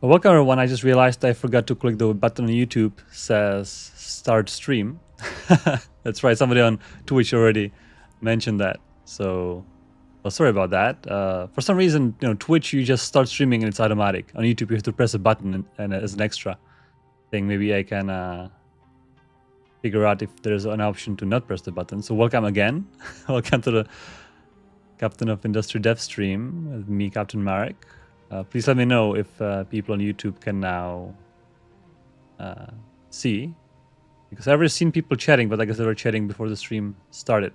Well, welcome everyone. I just realized I forgot to click the button on YouTube says start stream. That's right. Somebody on Twitch already mentioned that. So, well, sorry about that. For some reason, Twitch, you just start streaming and it's automatic. On YouTube, you have to press a button and as an extra thing. Maybe I can figure out if there's an option to not press the button. So welcome again. Welcome to the Captain of Industry Dev stream with me, Captain Marek. Please let me know if people on YouTube can now see, because I've ever seen people chatting, but I guess they were chatting before the stream started.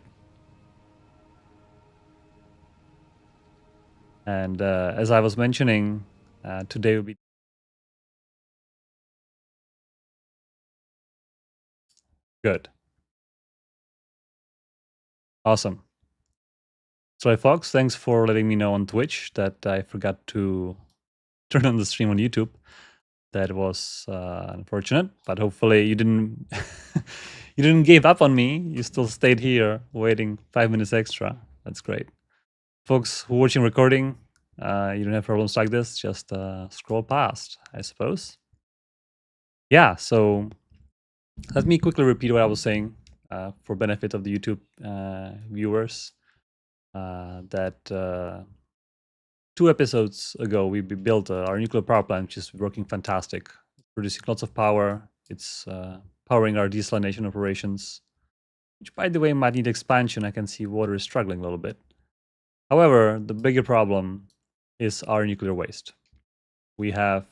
And as I was mentioning, today will be good. Awesome. So, Fox, thanks for letting me know on Twitch that I forgot to turn on the stream on YouTube. That was unfortunate, but hopefully you didn't you didn't give up on me. You still stayed here waiting 5 minutes extra. That's great. Folks who are watching recording, you don't have problems like this, just scroll past, I suppose. Yeah, so let me quickly repeat what I was saying for benefit of the YouTube viewers. That 2 episodes ago, we built our nuclear power plant, which is working fantastic, producing lots of power. It's powering our desalination operations, which, by the way, might need expansion. I can see water is struggling a little bit. However, the bigger problem is our nuclear waste. We have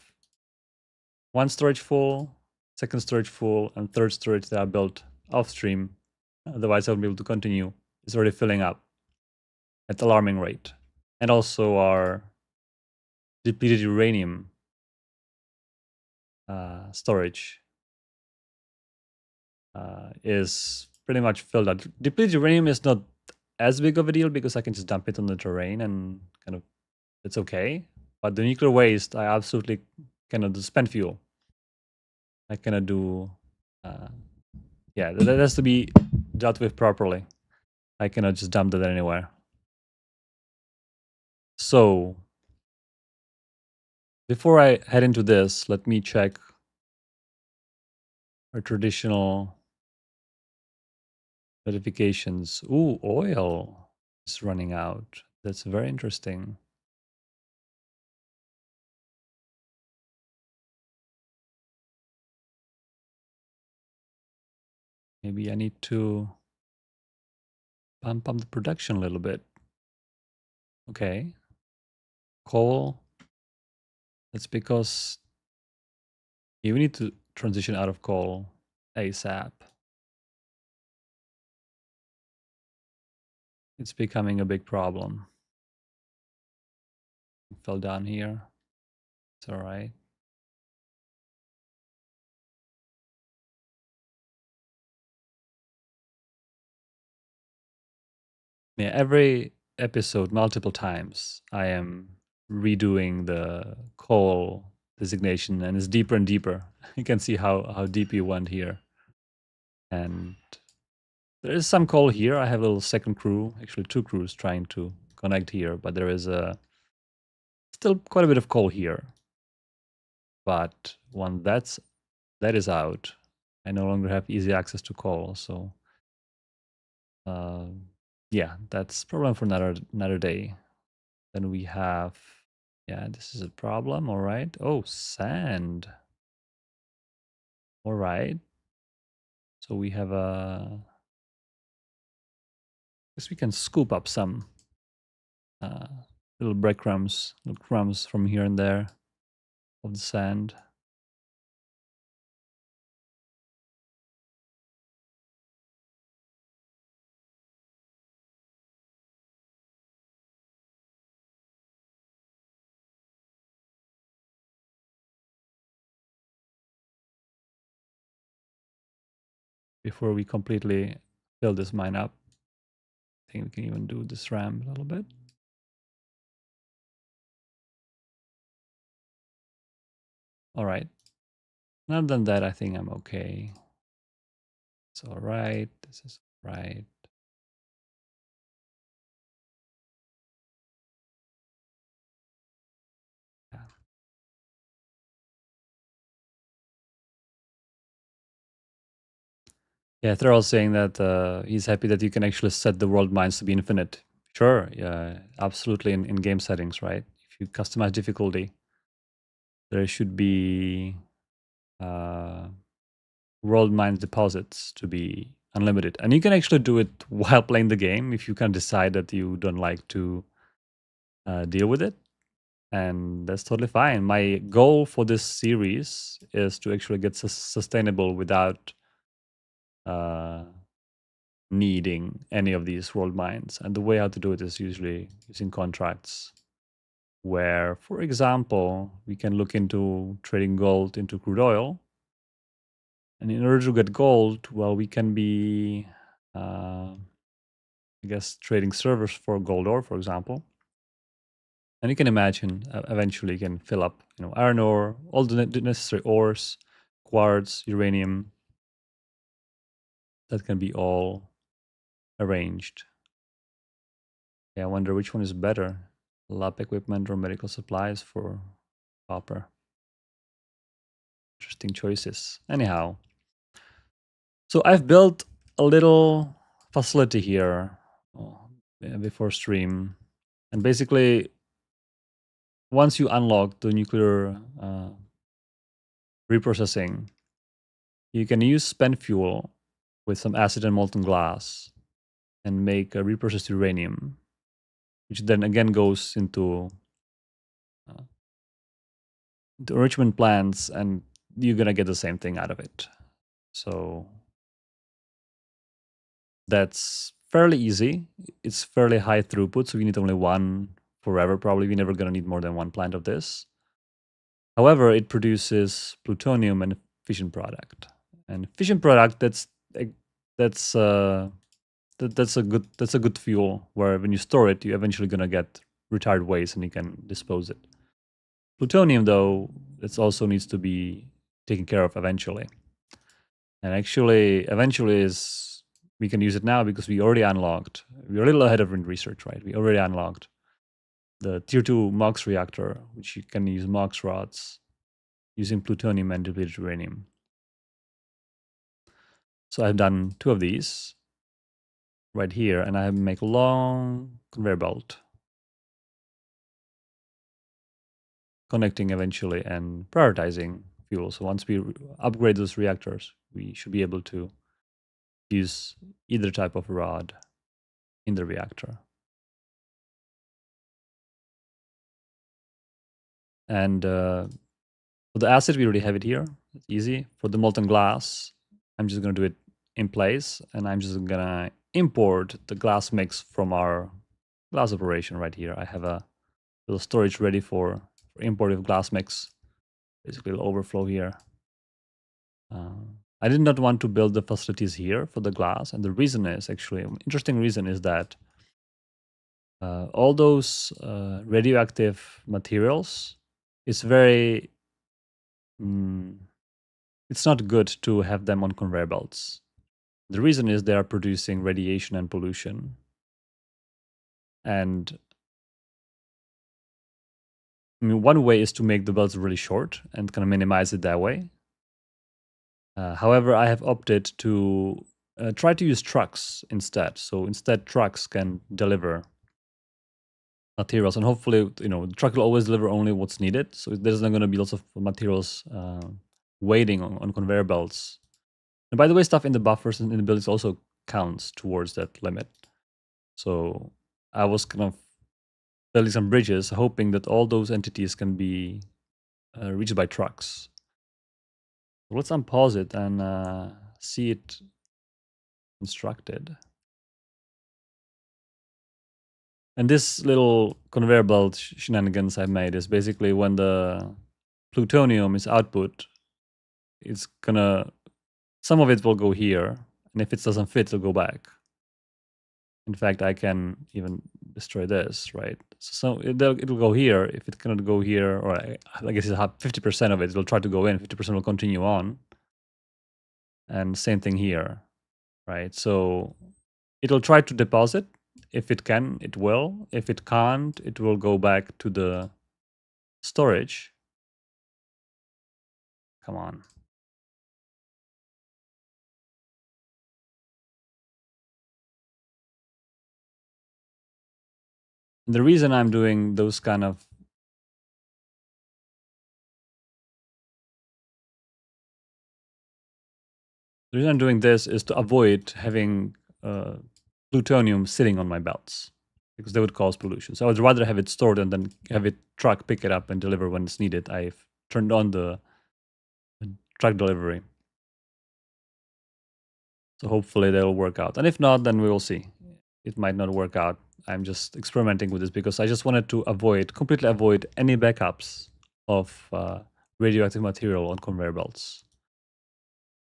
1 storage full, 2nd storage full, and 3rd storage that are built off-stream. Otherwise, I won't be able to continue. It's already filling up at alarming rate. And also our depleted uranium storage is pretty much filled up. Depleted uranium is not as big of a deal because I can just dump it on the terrain and kind of it's okay. But the nuclear waste, I absolutely cannot do. Spent fuel. I cannot do. Yeah, that has to be dealt with properly. I cannot just dump that anywhere. So before I head into this, let me check our traditional notifications. Ooh, oil is running out. That's very interesting. Maybe I need to bump up the production a little bit. Okay. Coal. That's because we need to transition out of coal ASAP. It's becoming a big problem. It fell down here. It's all right. Yeah, every episode, multiple times, I am redoing the coal designation, and it's deeper and deeper. You can see how deep we went here. And there is some coal here. I have a little second crew, actually 2 crews trying to connect here, but there is still quite a bit of coal here. But when that is out, I no longer have easy access to coal. So yeah, that's a problem for another day. Then we have, yeah, this is a problem. All right. Oh, sand. All right. So we have a. I guess we can scoop up some little breadcrumbs, little crumbs from here and there of the sand. Before we completely fill this mine up. I think we can even do this ramp a little bit. All right. Other than that, I think I'm okay. It's all right. This is right. Yeah. Yeah, they're all saying that he's happy that you can actually set the world mines to be infinite. Sure, yeah, absolutely in game settings, right? If you customize difficulty, there should be uh, world mines deposits to be unlimited. And you can actually do it while playing the game if you can decide that you don't like to deal with it. And that's totally fine. My goal for this series is to actually get sustainable without uh, needing any of these world mines. And the way how to do it is usually using contracts, where, for example, we can look into trading gold into crude oil. And in order to get gold, well, we can be, I guess, trading servers for gold ore, for example. And you can imagine eventually you can fill up, iron ore, all the necessary ores, quartz, uranium, that can be all arranged. Yeah, I wonder which one is better, lab equipment or medical supplies for copper. Interesting choices. Anyhow, so I've built a little facility here before stream. And basically, once you unlock the nuclear reprocessing, you can use spent fuel with some acid and molten glass and make a reprocessed uranium, which then again goes into the enrichment plants, and you're gonna get the same thing out of it. So that's fairly easy. It's fairly high throughput, so we need only one forever. Probably we're never gonna need more than one plant of this. However, it produces plutonium and fission product. And fission product, that's that's a good fuel where when you store it, you're eventually gonna get retired waste and you can dispose it. Plutonium, though, it also needs to be taken care of eventually. And actually, eventually is we can use it now because we already unlocked. We're a little ahead of in research, right? We already unlocked the tier 2 MOX reactor, which you can use MOX rods using plutonium and depleted uranium. So I've done 2 of these right here, and I make a long conveyor belt connecting eventually and prioritizing fuel. So once we upgrade those reactors, we should be able to use either type of rod in the reactor. And for the acid, we already have it here. It's easy. For the molten glass, I'm just going to do it in place, and I'm just going to import the glass mix from our glass operation right here. I have a little storage ready for import of glass mix. Basically, it'll overflow here. I did not want to build the facilities here for the glass, and the reason is actually an interesting reason is that all those radioactive materials is very it's not good to have them on conveyor belts. The reason is they are producing radiation and pollution, and I mean, one way is to make the belts really short and kind of minimize it that way. However, I have opted to try to use trucks instead. So instead, trucks can deliver materials, and hopefully, the truck will always deliver only what's needed. So there's not going to be lots of materials waiting on conveyor belts. And by the way, stuff in the buffers and in the buildings also counts towards that limit. So I was kind of building some bridges, hoping that all those entities can be reached by trucks. Let's unpause it and see it constructed. And this little conveyor belt shenanigans I made is basically when the plutonium is output, it's gonna, some of it will go here, and if it doesn't fit, it'll go back. In fact, I can even destroy this, right? So it'll go here. If it cannot go here, or I guess it's 50% of it, it'll try to go in, 50% will continue on. And same thing here, right? So it'll try to deposit. If it can, it will. If it can't, it will go back to the storage. Come on. And the reason I'm doing those kind of the reason I'm doing this is to avoid having plutonium sitting on my belts because they would cause pollution. So I would rather have it stored and then have it truck pick it up and deliver when it's needed. I've turned on the truck delivery. So hopefully they'll work out. And if not, then we will see. It might not work out. I'm just experimenting with this because I just wanted to completely avoid any backups of radioactive material on conveyor belts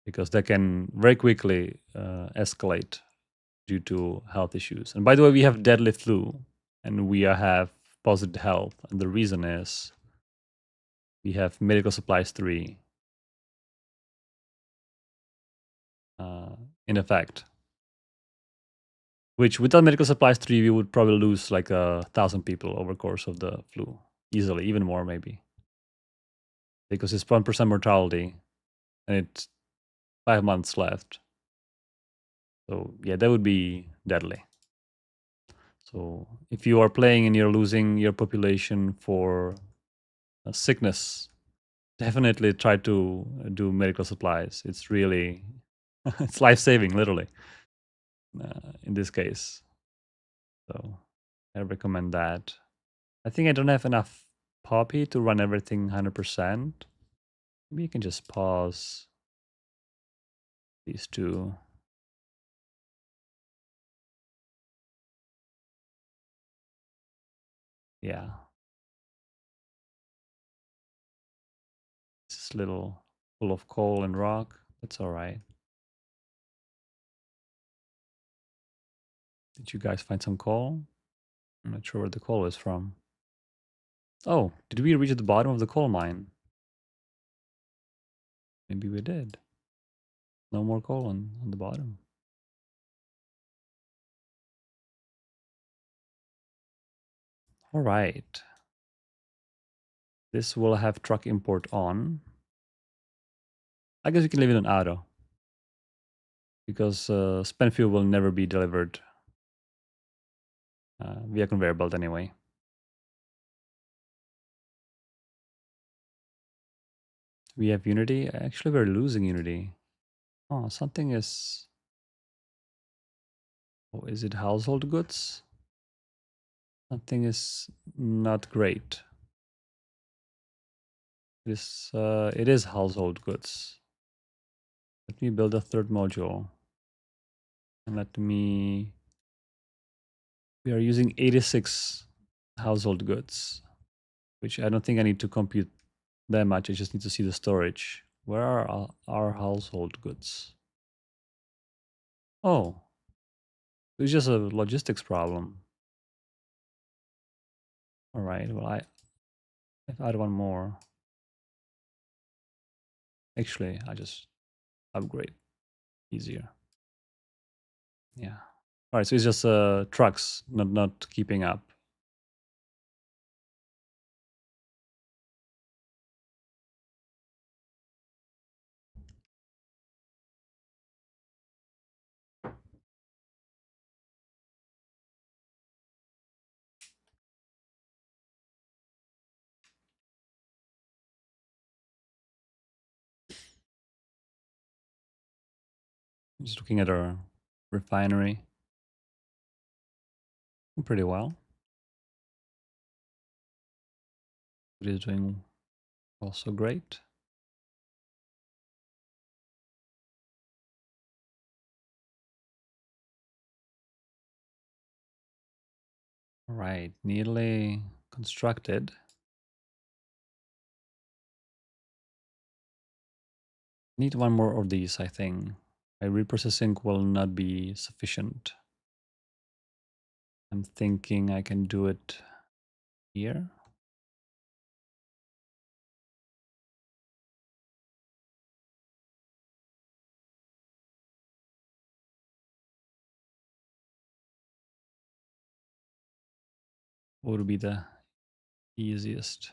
because that can very quickly escalate due to health issues. And by the way, we have deadly flu and we have positive health. And the reason is we have medical supplies 3 in effect. Which without medical supplies 3, we would probably lose like 1,000 people over the course of the flu. Easily, even more maybe. Because it's 1% mortality and it's 5 months left. So yeah, that would be deadly. So if you are playing and you're losing your population for a sickness, definitely try to do medical supplies. It's really, it's life-saving, literally, in this case. So I recommend that. I think I don't have enough Poppy to run everything 100%. Maybe you can just pause these two. Yeah. It's a little full of coal and rock. That's all right. Did you guys find some coal? I'm not sure where the coal is from. Oh, did we reach the bottom of the coal mine? Maybe we did. No more coal on the bottom. All right. This will have truck import on. I guess we can leave it on auto. Because spent fuel will never be delivered via conveyor belt anyway. We have Unity. Actually, we're losing Unity. Oh, something is... Oh, is it household goods? Something is not great. It is household goods. Let me build a third module. And let me... We are using 86 household goods, which I don't think I need to compute that much. I just need to see the storage. Where are our household goods? Oh, it's just a logistics problem. All right, well, I've added one more. Actually, I just upgrade easier. Yeah. All right, so it's just trucks not keeping up. Just looking at our refinery. Pretty well. It is doing also great. All right, nearly constructed. Need one more of these, I think. My reprocessing will not be sufficient. I'm thinking I can do it here. What would be the easiest?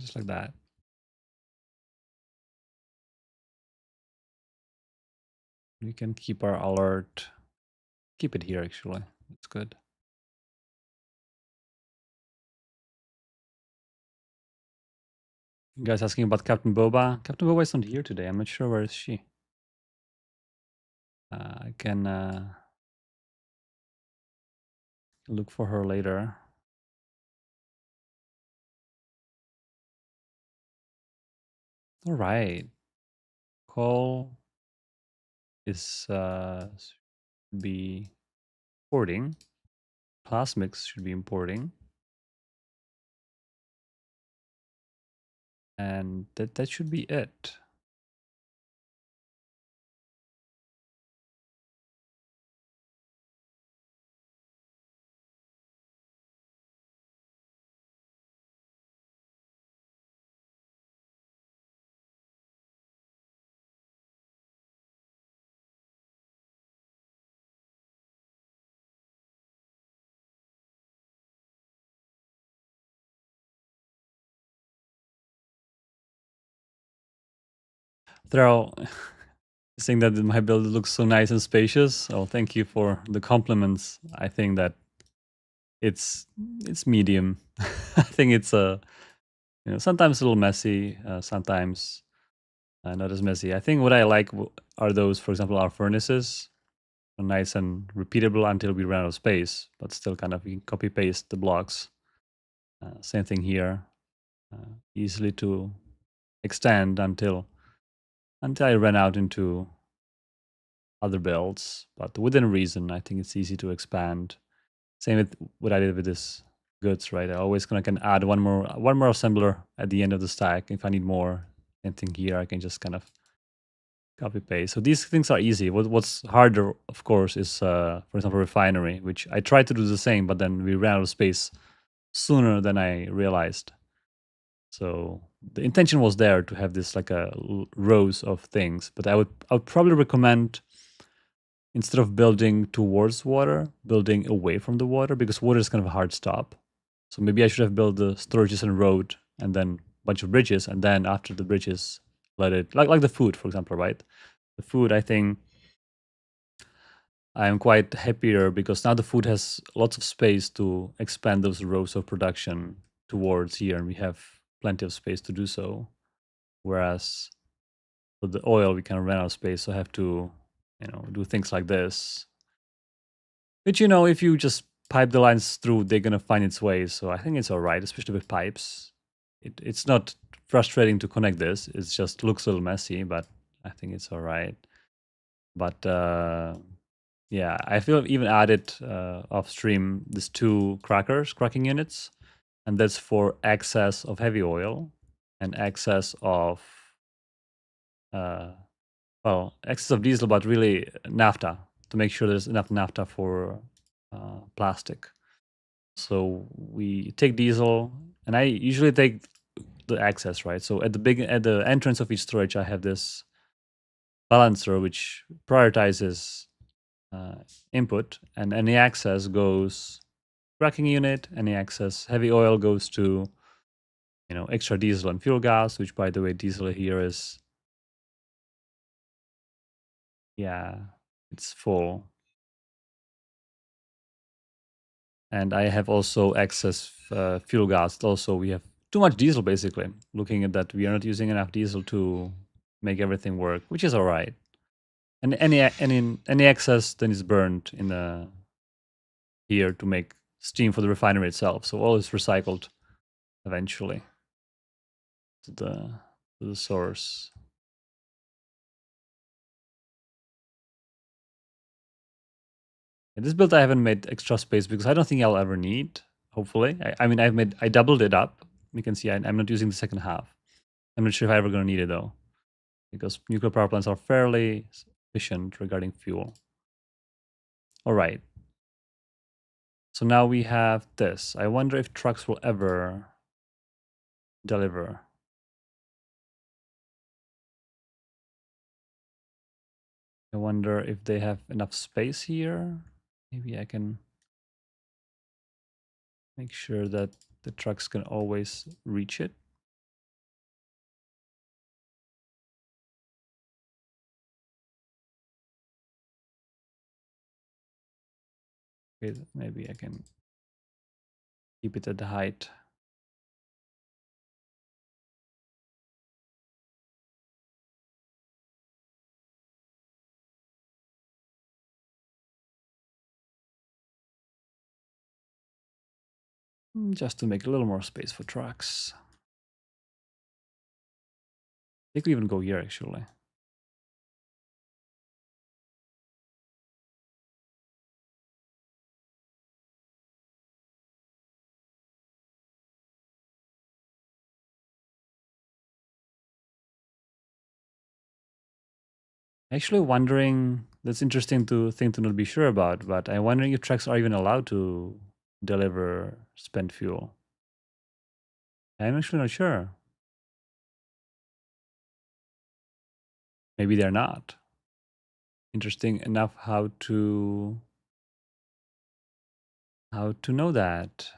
just like that. We can keep our alert. Keep it here, actually. That's good. You guys asking about Captain Boba? Captain Boba is not here today. I'm not sure where is she. I can look for her later. All right. Call is should be importing. Plasmix should be importing. And that should be it. Throw saying that my build looks so nice and spacious. Oh, thank you for the compliments. I think that it's medium. I think it's sometimes a little messy, sometimes not as messy. I think what I like are those, for example, our furnaces, are nice and repeatable until we run out of space, but still kind of we can copy paste the blocks. Same thing here, easily to extend until I ran out into other builds, but within reason. I think it's easy to expand. Same with what I did with this goods, right? I always can add one more assembler at the end of the stack if I need more. Same thing here. I can just kind of copy paste. So these things are easy. What's harder, of course, is for example refinery, which I tried to do the same, but then we ran out of space sooner than I realized. So the intention was there to have this like a rows of things, but I would probably recommend, instead of building towards water, building away from the water, because water is kind of a hard stop. So maybe I should have built the storages and road and then a bunch of bridges, and then after the bridges, let it like the food, for example, right? The food, I think I'm quite happier because now the food has lots of space to expand those rows of production towards here, and we have plenty of space to do so. Whereas with the oil, we kind of run out of space, so I have to, do things like this. Which, if you just pipe the lines through, they're gonna find its way. So I think it's all right, especially with pipes. It's not frustrating to connect this. It just looks a little messy, but I think it's all right. But yeah, I feel I've even added off stream these two cracking units, and that's for excess of heavy oil and excess of uh, excess of diesel, but really naphtha, to make sure there's enough naphtha for plastic. So we take diesel, and I usually take the excess, right? So at the entrance of each storage, I have this balancer which prioritizes input, and any excess goes cracking unit. Any excess heavy oil goes to extra diesel and fuel gas. Which, by the way, diesel here is it's full. And I have also excess fuel gas. Also, we have too much diesel, basically. Looking at that, we are not using enough diesel to make everything work, which is all right. And any excess then is burned in the here to make steam for the refinery itself. So all is recycled eventually to the source. In this build, I haven't made extra space because I don't think I'll ever need. Hopefully, I mean, I doubled it up. You can see I'm not using the second half. I'm not sure if I'm ever going to need it though, because nuclear power plants are fairly efficient regarding fuel. All right. So now we have this. I wonder if trucks will ever deliver. I wonder if they have enough space here. Maybe I can make sure that the trucks can always reach it. Okay, maybe I can keep it at the height. Just to make a little more space for trucks. They could even go here, actually. Actually wondering, that's interesting to think to not be sure about, but I'm wondering if trucks are even allowed to deliver spent fuel. I'm actually not sure. Maybe they're not. Interesting enough how to know that.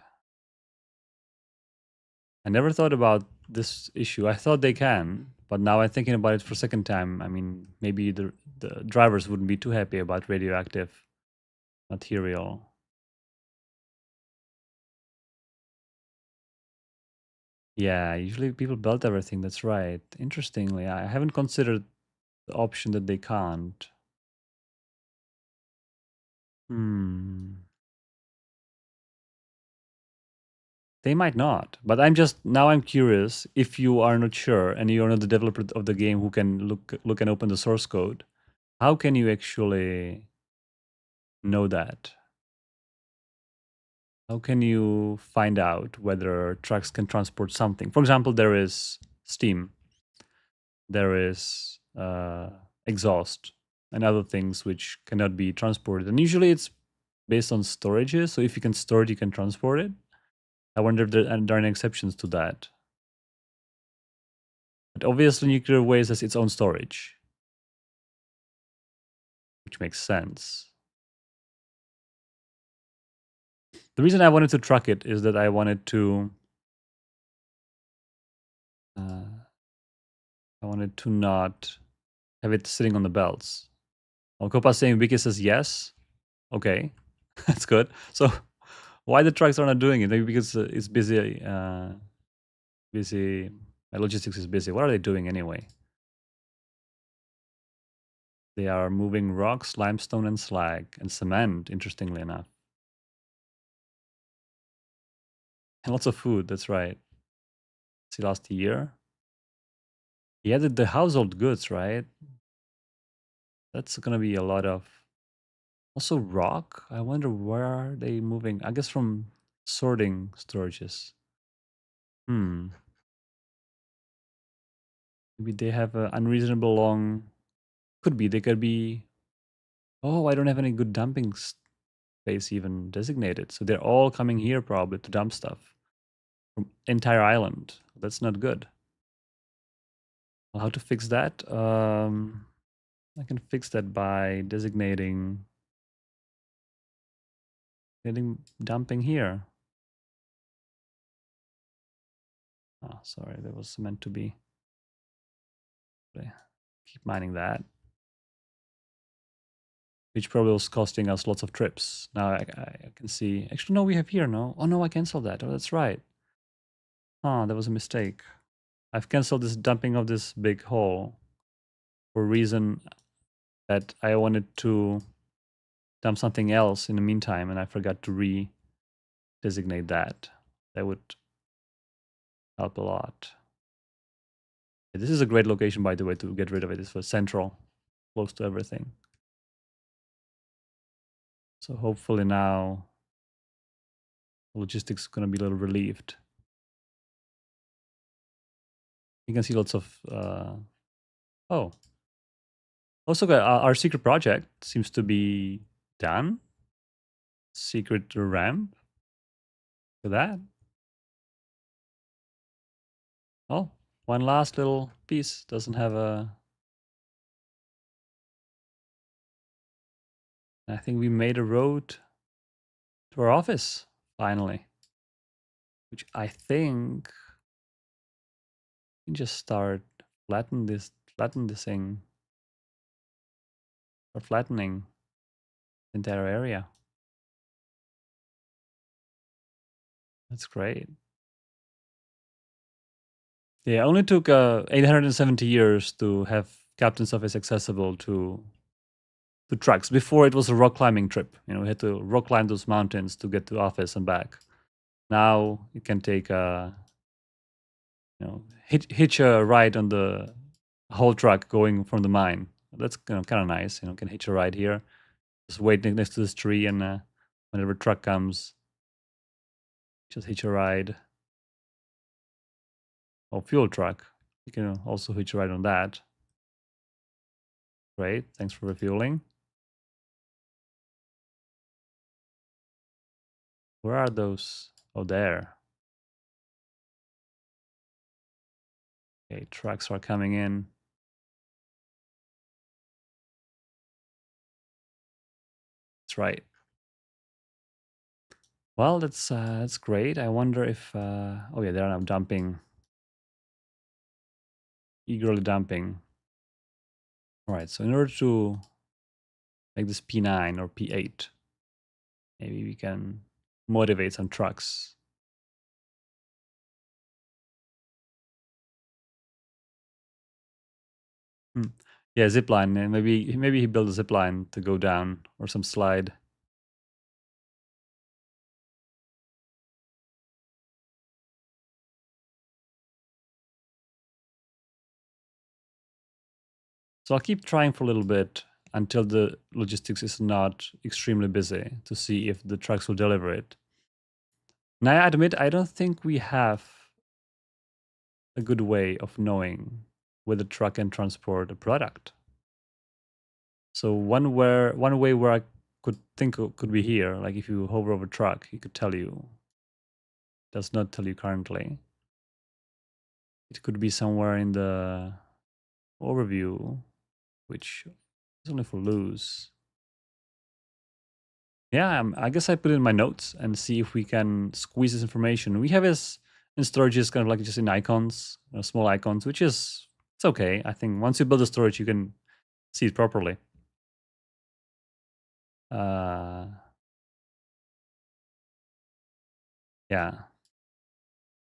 I never thought about this issue. I thought they can, but now I'm thinking about it for a second time. I mean, maybe the drivers wouldn't be too happy about radioactive material. Yeah, usually people belt everything. That's right. Interestingly, I haven't considered the option that they can't. Hmm. They might not, but I'm curious. If you are not sure and you are not the developer of the game who can look and open the source code, how can you actually know that? How can you find out whether trucks can transport something? For example, there is steam, there is exhaust, and other things which cannot be transported. And usually it's based on storages. So if you can store it, you can transport it. I wonder if there are any exceptions to that. But obviously, nuclear waste has its own storage, which makes sense. The reason I wanted to truck it is that uh, I wanted to not have it sitting on the belts. Well, Copa's saying Wiki says yes. Okay, that's good. So why the trucks are not doing it? Maybe because it's busy. Busy. Logistics is busy. What are they doing anyway? They are moving rocks, limestone, and slag, and cement. Interestingly enough, and lots of food. That's right. See, last year, yeah, the household goods, right? That's gonna be a lot of also rock. I wonder where are they moving? I guess from sorting storages. Hmm. Maybe they have an unreasonable long. Could be. They could be. Oh, I don't have any good dumping space even designated. So they're all coming here probably to dump stuff from entire island. That's not good. Well, how to fix that? I can fix that by designating getting dumping here. Oh, sorry, that was meant to be. Keep mining that. Which probably was costing us lots of trips. Now I can see. Actually, no, we have here, no? Oh, no, I canceled that. Oh, that's right. Oh, that was a mistake. I've canceled this dumping of this big hole for a reason that I wanted to dump something else in the meantime, and I forgot to re-designate that. That would help a lot. This is a great location, by the way, to get rid of it. It's for central, close to everything. So hopefully now logistics is going to be a little relieved. You can see lots of oh, also our secret project seems to be done. Secret ramp for that. Oh, one last little piece doesn't have a. I think we made a road to our office finally, which I think we can just start flatten this thing, or flattening the entire area. That's great. Yeah, it only took 870 years to have Captain's Office accessible to trucks. Before it was a rock climbing trip. We had to rock climb those mountains to get to office and back. Now you can take a hitch a ride on the whole truck going from the mine. That's kind of nice. Can hitch a ride here. Just wait next to this tree, and whenever truck comes, just hitch a ride. Or fuel truck. You can also hitch a ride on that. Great. Thanks for refueling. Where are those? Oh, there. Okay, trucks are coming in. That's right. Well, that's great. I wonder if oh yeah, they're now dumping, eagerly dumping. All right. So in order to make this P9 or P8, maybe we can motivate some trucks. Yeah, zipline. Maybe he built a zipline to go down or some slide. So I'll keep trying for a little bit until the logistics is not extremely busy to see if the trucks will deliver it. Now, I admit, I don't think we have a good way of knowing whether truck can transport a product. So one way where I could think could be here, like if you hover over truck, it could tell you. Does not tell you currently. It could be somewhere in the overview, which is only for loose. Yeah, I guess I put it in my notes and see if we can squeeze this information. We have this in storages, kind of like just in icons, small icons, which is it's okay. I think once you build a storage, you can see it properly. Yeah.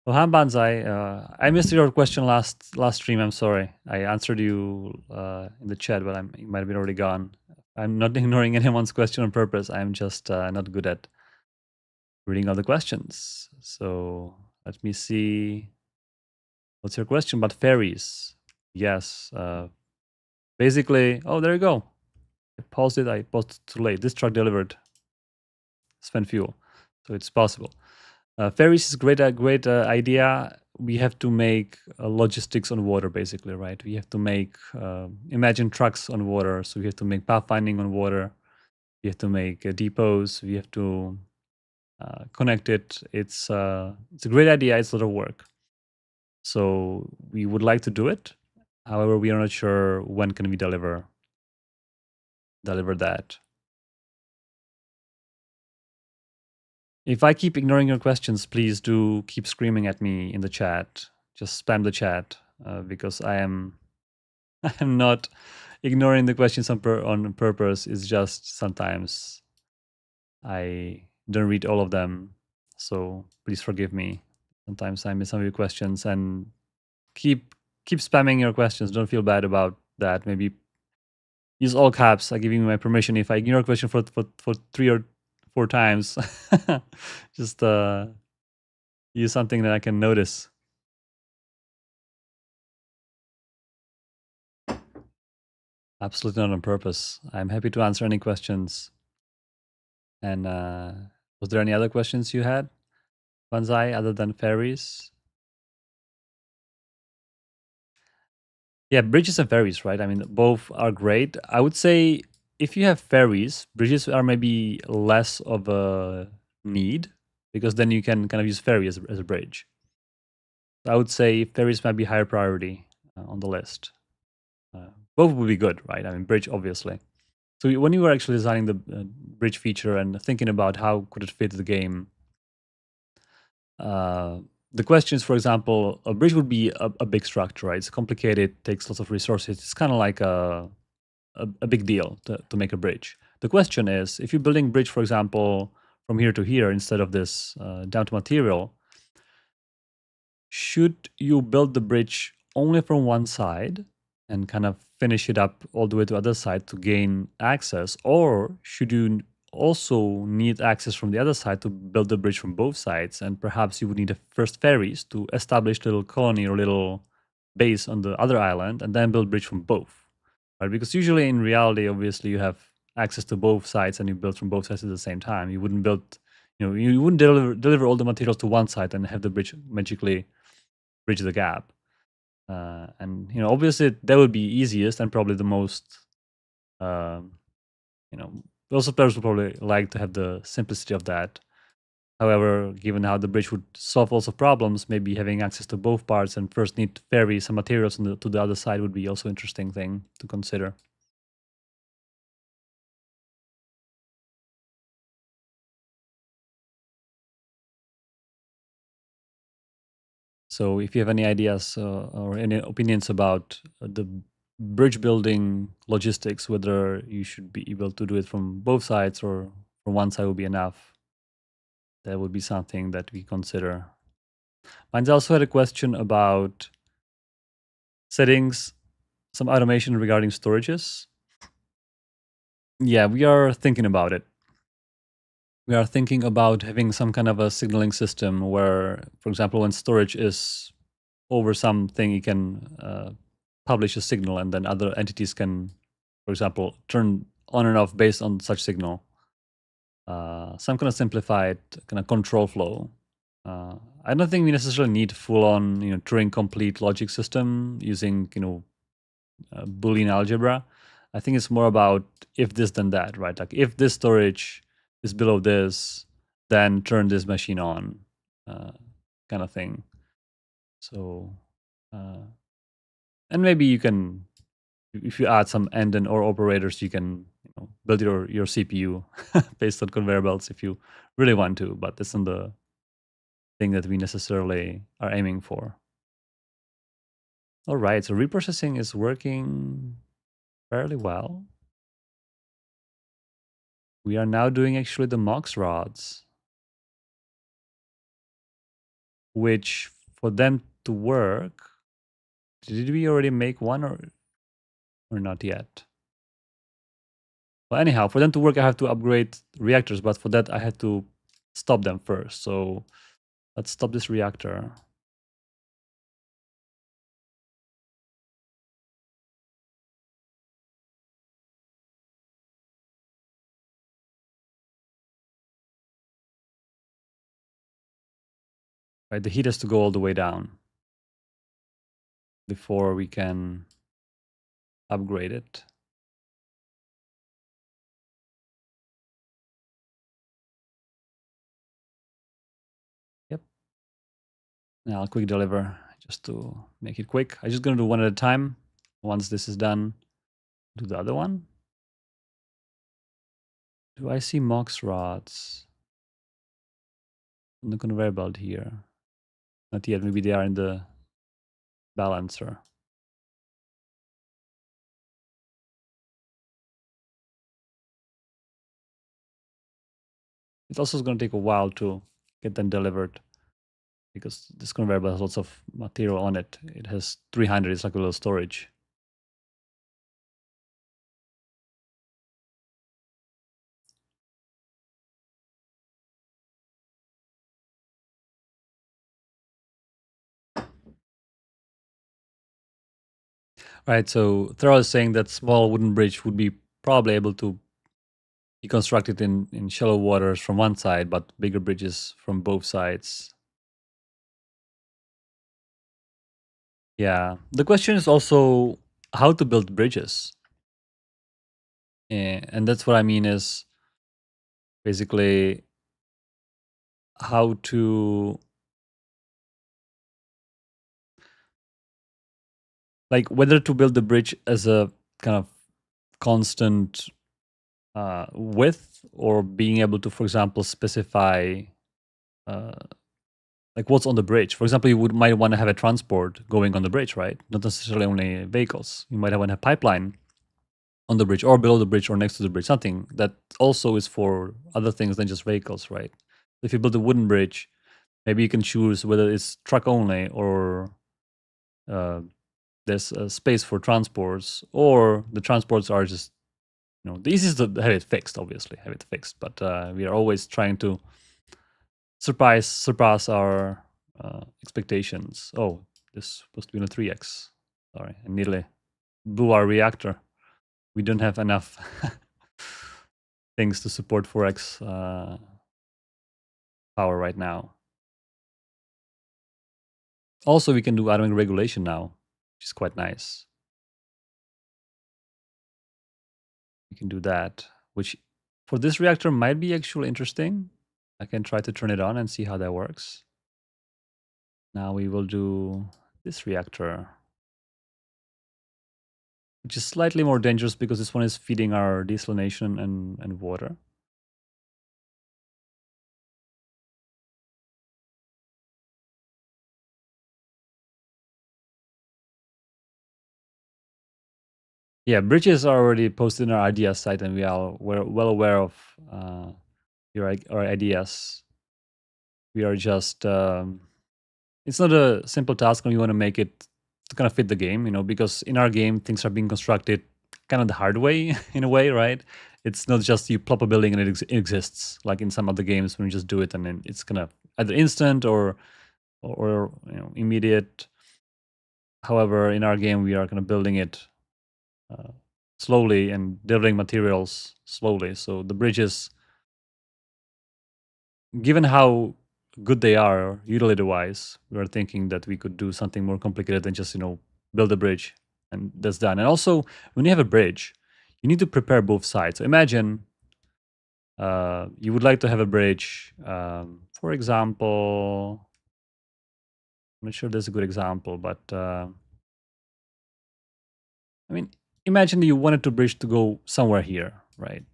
Well, Han Banzai, I missed your question last stream. I'm sorry. I answered you in the chat, but you might have been already gone. I'm not ignoring anyone's question on purpose. I'm just not good at reading all the questions. So let me see. What's your question about ferries? Yes. Basically, oh, there you go. I paused it. I paused too late. This truck delivered spent fuel, so it's possible. Ferries is a great idea. We have to make logistics on water, basically, right? We have to make imagine trucks on water. So we have to make pathfinding on water. We have to make depots. We have to connect it. It's a great idea. It's a lot of work. So we would like to do it. However, we are not sure when can we deliver that. If I keep ignoring your questions, please do keep screaming at me in the chat. Just spam the chat because I am not ignoring the questions on purpose. It's just sometimes I don't read all of them. So please forgive me. Sometimes I miss some of your questions, and keep spamming your questions. Don't feel bad about that. Maybe use all caps. I give you my permission. If I ignore a question for 3 or 4 times, just use something that I can notice. Absolutely not on purpose. I'm happy to answer any questions. And was there any other questions you had, Banzai, other than ferries? Yeah, bridges and ferries, right? I mean, both are great. I would say if you have ferries, bridges are maybe less of a need because then you can kind of use ferry as a bridge. I would say ferries might be higher priority on the list. Both would be good, right? I mean, bridge, obviously. So when you were actually designing the bridge feature and thinking about how could it fit the game, the questions, for example, a bridge would be a big structure, right? It's complicated, takes lots of resources. It's kind of like a big deal to make a bridge. The question is, if you're building a bridge, for example, from here to here instead of this down to material, should you build the bridge only from one side and kind of finish it up all the way to the other side to gain access, or should you also need access from the other side to build the bridge from both sides? And perhaps you would need a first ferries to establish a little colony or little base on the other island and then build bridge from both, right? Because usually in reality, obviously, you have access to both sides and you build from both sides at the same time. You wouldn't build, you wouldn't deliver all the materials to one side and have the bridge magically bridge the gap. And obviously that would be easiest and probably the most. Um, Most players would probably like to have the simplicity of that. However, given how the bridge would solve lots of problems, maybe having access to both parts and first need to ferry some materials to the other side would be also interesting thing to consider. So if you have any ideas or any opinions about the bridge building logistics, whether you should be able to do it from both sides or from one side would be enough, that would be something that we consider. Mine's also had a question about settings, some automation regarding storages. Yeah, we are thinking about it. We are thinking about having some kind of a signaling system where, for example, when storage is over something, you can publish a signal and then other entities can, for example, turn on and off based on such signal. Some kind of simplified kind of control flow. I don't think we necessarily need full-on, Turing complete logic system using, Boolean algebra. I think it's more about if this then that, right? Like if this storage is below this, then turn this machine on, kind of thing. So, and maybe you can, if you add some and and or operators, you can build your CPU based on conveyor belts if you really want to. But that's not the thing that we necessarily are aiming for. All right, so reprocessing is working fairly well. We are now doing actually the MOX rods, which for them to work, did we already make one or not yet? Well, anyhow, for them to work, I have to upgrade reactors, but for that, I had to stop them first. So let's stop this reactor. Right, the heat has to go all the way down before we can upgrade it. Yep. Now I'll quick deliver just to make it quick. I'm just gonna do one at a time. Once this is done, do the other one. Do I see MOX rods on the conveyor belt here? Not yet. Maybe they are in the balancer. It also is going to take a while to get them delivered because this conveyor belt has lots of material on it. It has 300. It's like a little storage. Right. So Thera is saying that small wooden bridge would be probably able to be constructed in shallow waters from one side, but bigger bridges from both sides. Yeah. The question is also how to build bridges. And that's what I mean is basically how to like whether to build the bridge as a kind of constant width or being able to, for example, specify uh, like what's on the bridge. For example, you might want to have a transport going on the bridge, right? Not necessarily only vehicles. You might want to have pipeline on the bridge or below the bridge or next to the bridge, something that also is for other things than just vehicles, right? If you build a wooden bridge, maybe you can choose whether it's truck only or uh, there's a space for transports, or the transports are just, the easiest to have it fixed, obviously, have it fixed. But we are always trying to surpass our expectations. Oh, this is supposed to be in a 3x. Sorry, I nearly blew our reactor. We don't have enough things to support 4x power right now. Also, we can do atomic regulation now, which is quite nice. We can do that, which for this reactor might be actually interesting. I can try to turn it on and see how that works. Now we will do this reactor, which is slightly more dangerous because this one is feeding our desalination and water. Yeah, bridges are already posted in our ideas site, and we're well aware of our ideas. We are just it's not a simple task, and we want to make it to kind of fit the game, because in our game things are being constructed kind of the hard way in a way, right? It's not just you plop a building and it exists like in some other games when you just do it and then it's kind of either instant or immediate. However, in our game we are kind of building it uh, slowly and delivering materials slowly. So the bridges, given how good they are utility wise, we were thinking that we could do something more complicated than just build a bridge and that's done. And also, when you have a bridge, you need to prepare both sides. So imagine you would like to have a bridge, for example. I'm not sure there's a good example, but I mean, imagine you wanted to bridge to go somewhere here, right?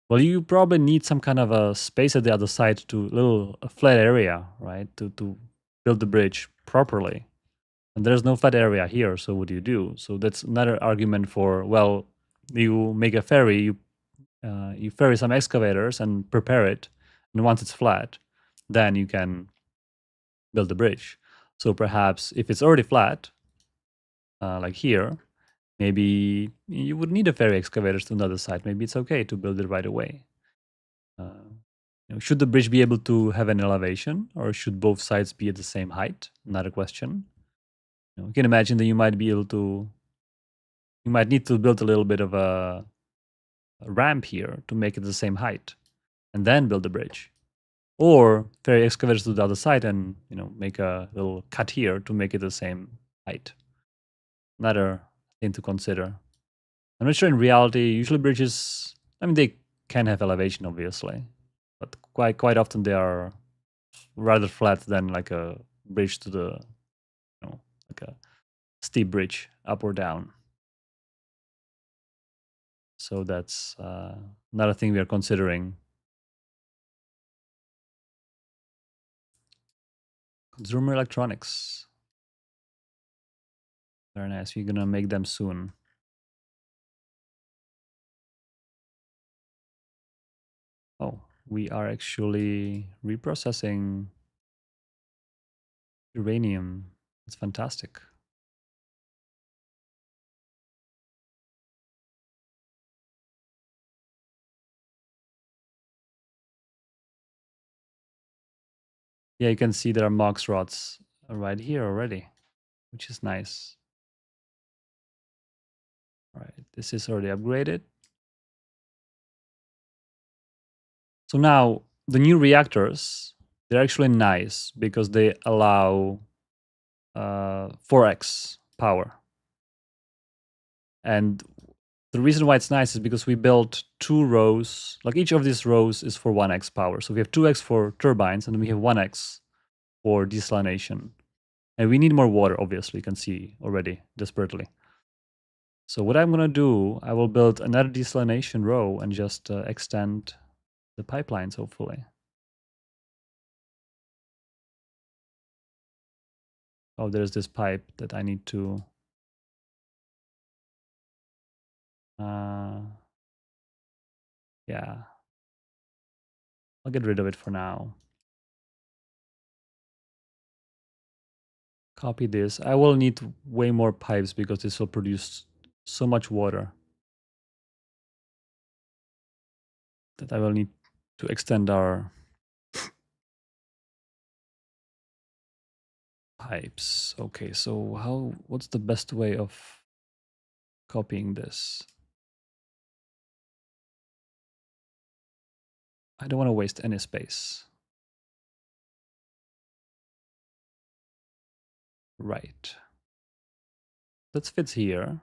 Well, you probably need some kind of a space at the other side to a flat area, right? To build the bridge properly. And there's no flat area here, so what do you do? So that's another argument for, well, you make a ferry, you ferry some excavators and prepare it, and once it's flat, then you can build the bridge. So perhaps if it's already flat, like here, maybe you would need a ferry excavators to another side. Maybe it's okay to build it right away. Should the bridge be able to have an elevation, or should both sides be at the same height? Another question. You can imagine that you might need to build a little bit of a ramp here to make it the same height, and then build the bridge. Or ferry excavators to the other side and make a little cut here to make it the same height. Another thing to consider. I'm not sure in reality. Usually bridges, I mean, they can have elevation, obviously, but quite often they are rather flat than like a bridge to the, like a steep bridge up or down. So that's another thing we are considering. Consumer electronics. Very nice. We're gonna make them soon. Oh, we are actually reprocessing uranium. It's fantastic. Yeah, you can see there are MOX rods right here already, which is nice. All right, this is already upgraded. So now the new reactors, they're actually nice because they allow 4x power. And the reason why it's nice is because we built 2 rows, like each of these rows is for 1x power. So we have 2x for turbines and we have 1x for desalination. And we need more water, obviously, you can see already desperately. So what I'm going to do, I will build another desalination row and just extend the pipelines, hopefully. Oh, there's this pipe that I need to Yeah, I'll get rid of it for now. Copy this. I will need way more pipes because this will produce so much water that I will need to extend our pipes. Okay, so what's the best way of copying this? I don't want to waste any space. Right. That fits here.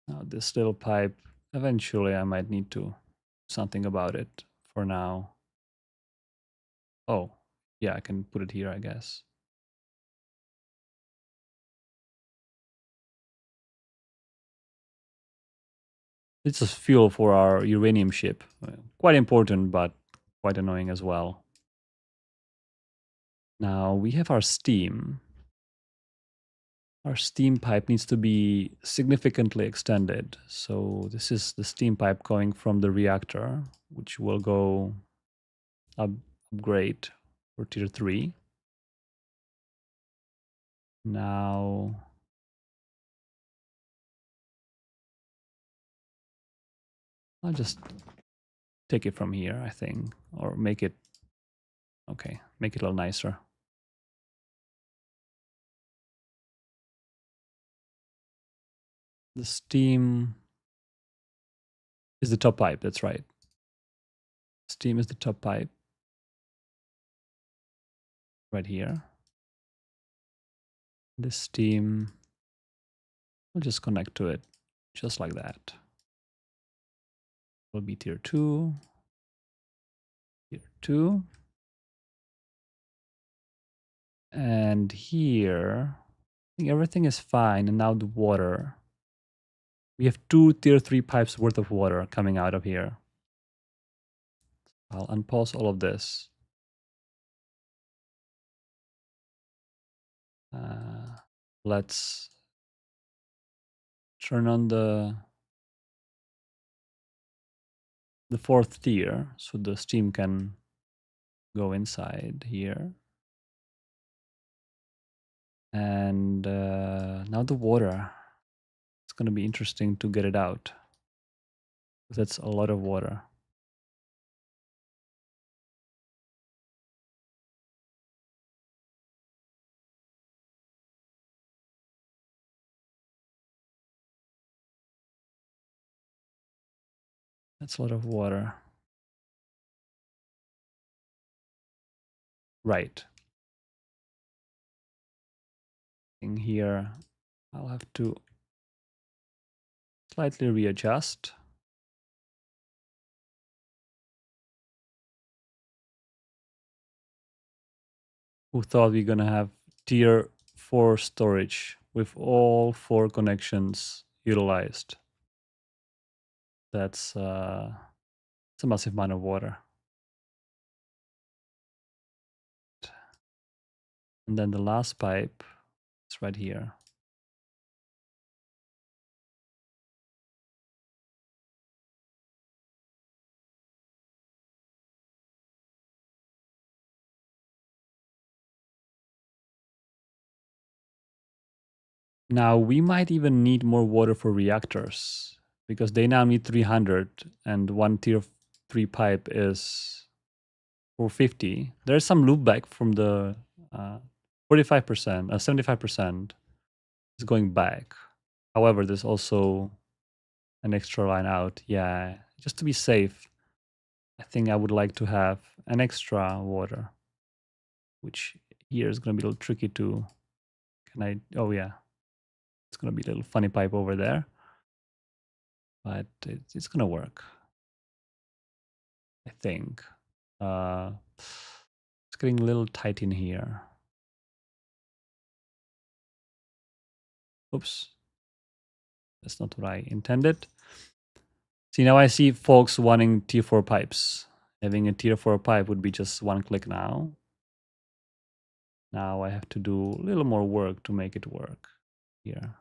Now this little pipe, eventually I might need to do something about it. For now. Oh, yeah, I can put it here, I guess. It's a fuel for our uranium ship. Quite important, but quite annoying as well. Now we have our steam. Our steam pipe needs to be significantly extended. So this is the steam pipe going from the reactor, which will go upgrade for tier 3. Now I'll just take it from here, I think, or make it, okay, make it a little nicer. The steam is the top pipe, that's right. Steam is the top pipe. Right here. This steam, we'll just connect to it, just like that. Will be tier 2. Tier 2. And here, I think everything is fine. And now the water. We have 2 tier 3 pipes worth of water coming out of here. I'll unpause all of this. Let's turn on the 4th tier so the steam can go inside here. And now the water. It's going to be interesting to get it out. That's a lot of water. That's a lot of water. Right. In here, I'll have to slightly readjust. Who thought we're gonna have tier 4 storage with all 4 connections utilized? That's it's a massive amount of water. And then the last pipe is right here. Now we might even need more water for reactors because they now need 300 and one tier 3 pipe is 450. There's some loop back from the 45%, 75% is going back. However, there's also an extra line out. Yeah, just to be safe, I think I would like to have an extra water, which here is going to be a little tricky to, can I, oh yeah, it's going to be a little funny pipe over there, but it's going to work, I think. It's getting a little tight in here. Oops. That's not what I intended. See, now I see folks wanting tier 4 pipes. Having a tier 4 pipe would be just one click now. Now I have to do a little more work to make it work here.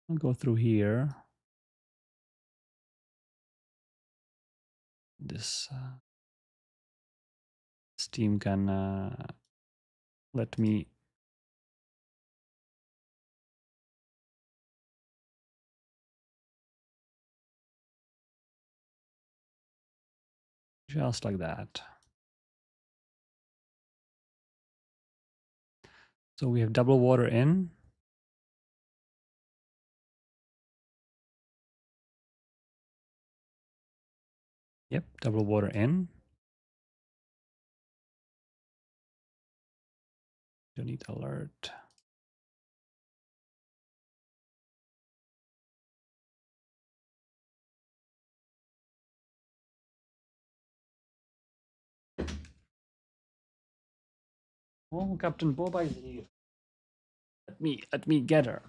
I'll go through here. This Steam can let me just like that. So we have double water in. Yep, double water in. Don't need alert. Oh, Captain Boba is here. Let me get her.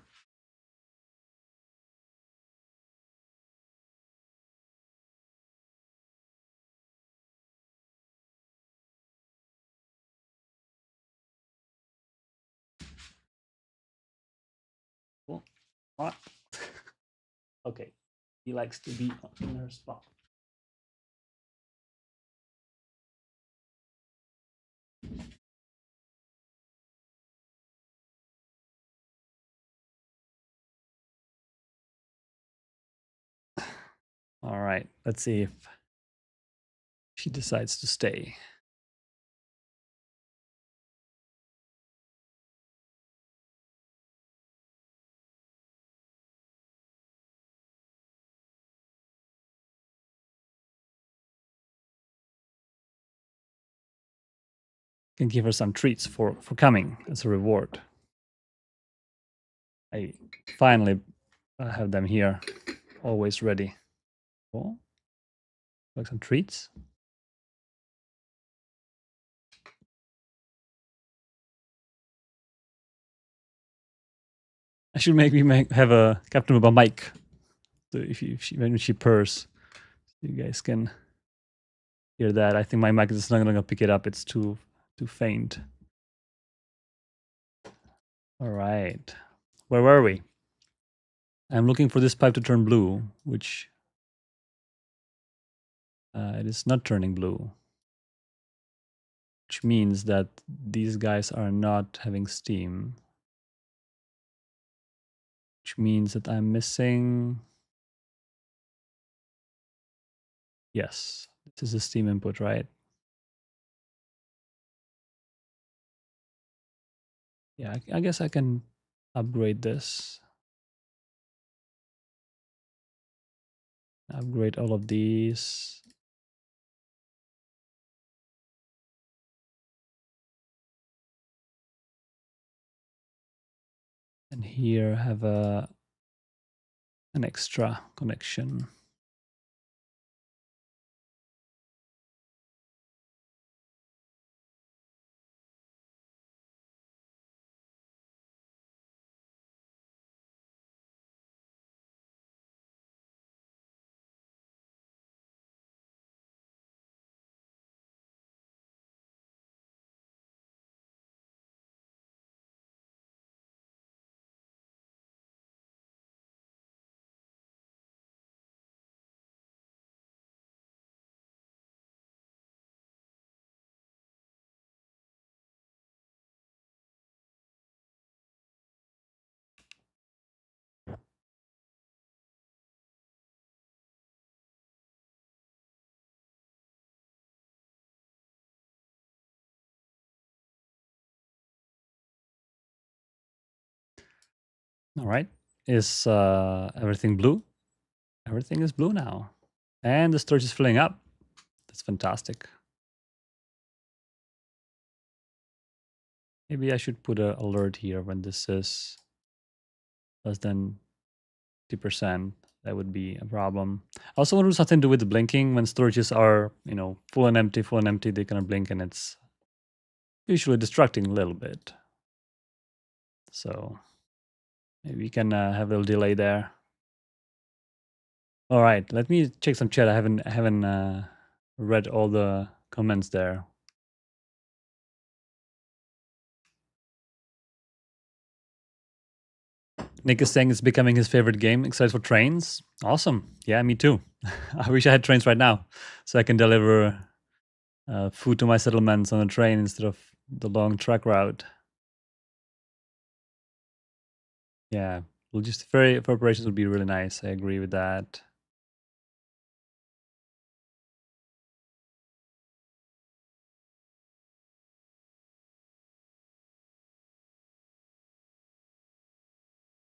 Oh, what? Okay, he likes to be in her spot. All right, let's see if she decides to stay. Can give her some treats for coming as a reward. I finally have them here, always ready. Oh, like some treats. I should maybe have a Captain Boba mic, so when she purrs, you guys can hear that. I think my mic is not gonna pick it up. It's too faint. All right, where were we? I'm looking for this pipe to turn blue, which it is not turning blue, which means that these guys are not having steam, which means that I'm missing. Yes, this is a steam input, right? Yeah, I guess I can upgrade this. Upgrade all of these. And here have an extra connection. All right. Is everything blue? Everything is blue now. And the storage is filling up. That's fantastic. Maybe I should put an alert here when this is less than 50%. That would be a problem. I also want to do something to do with the blinking. When storages are, full and empty, they kind of blink and it's usually distracting a little bit. So Maybe we can have a little delay there. All right, let me check some chat. I haven't read all the comments there. Nick is saying it's becoming his favorite game, except for trains. Awesome. Yeah, me too. I wish I had trains right now, so I can deliver food to my settlements on a train instead of the long truck route. Yeah, logistic for operations would be really nice. I agree with that.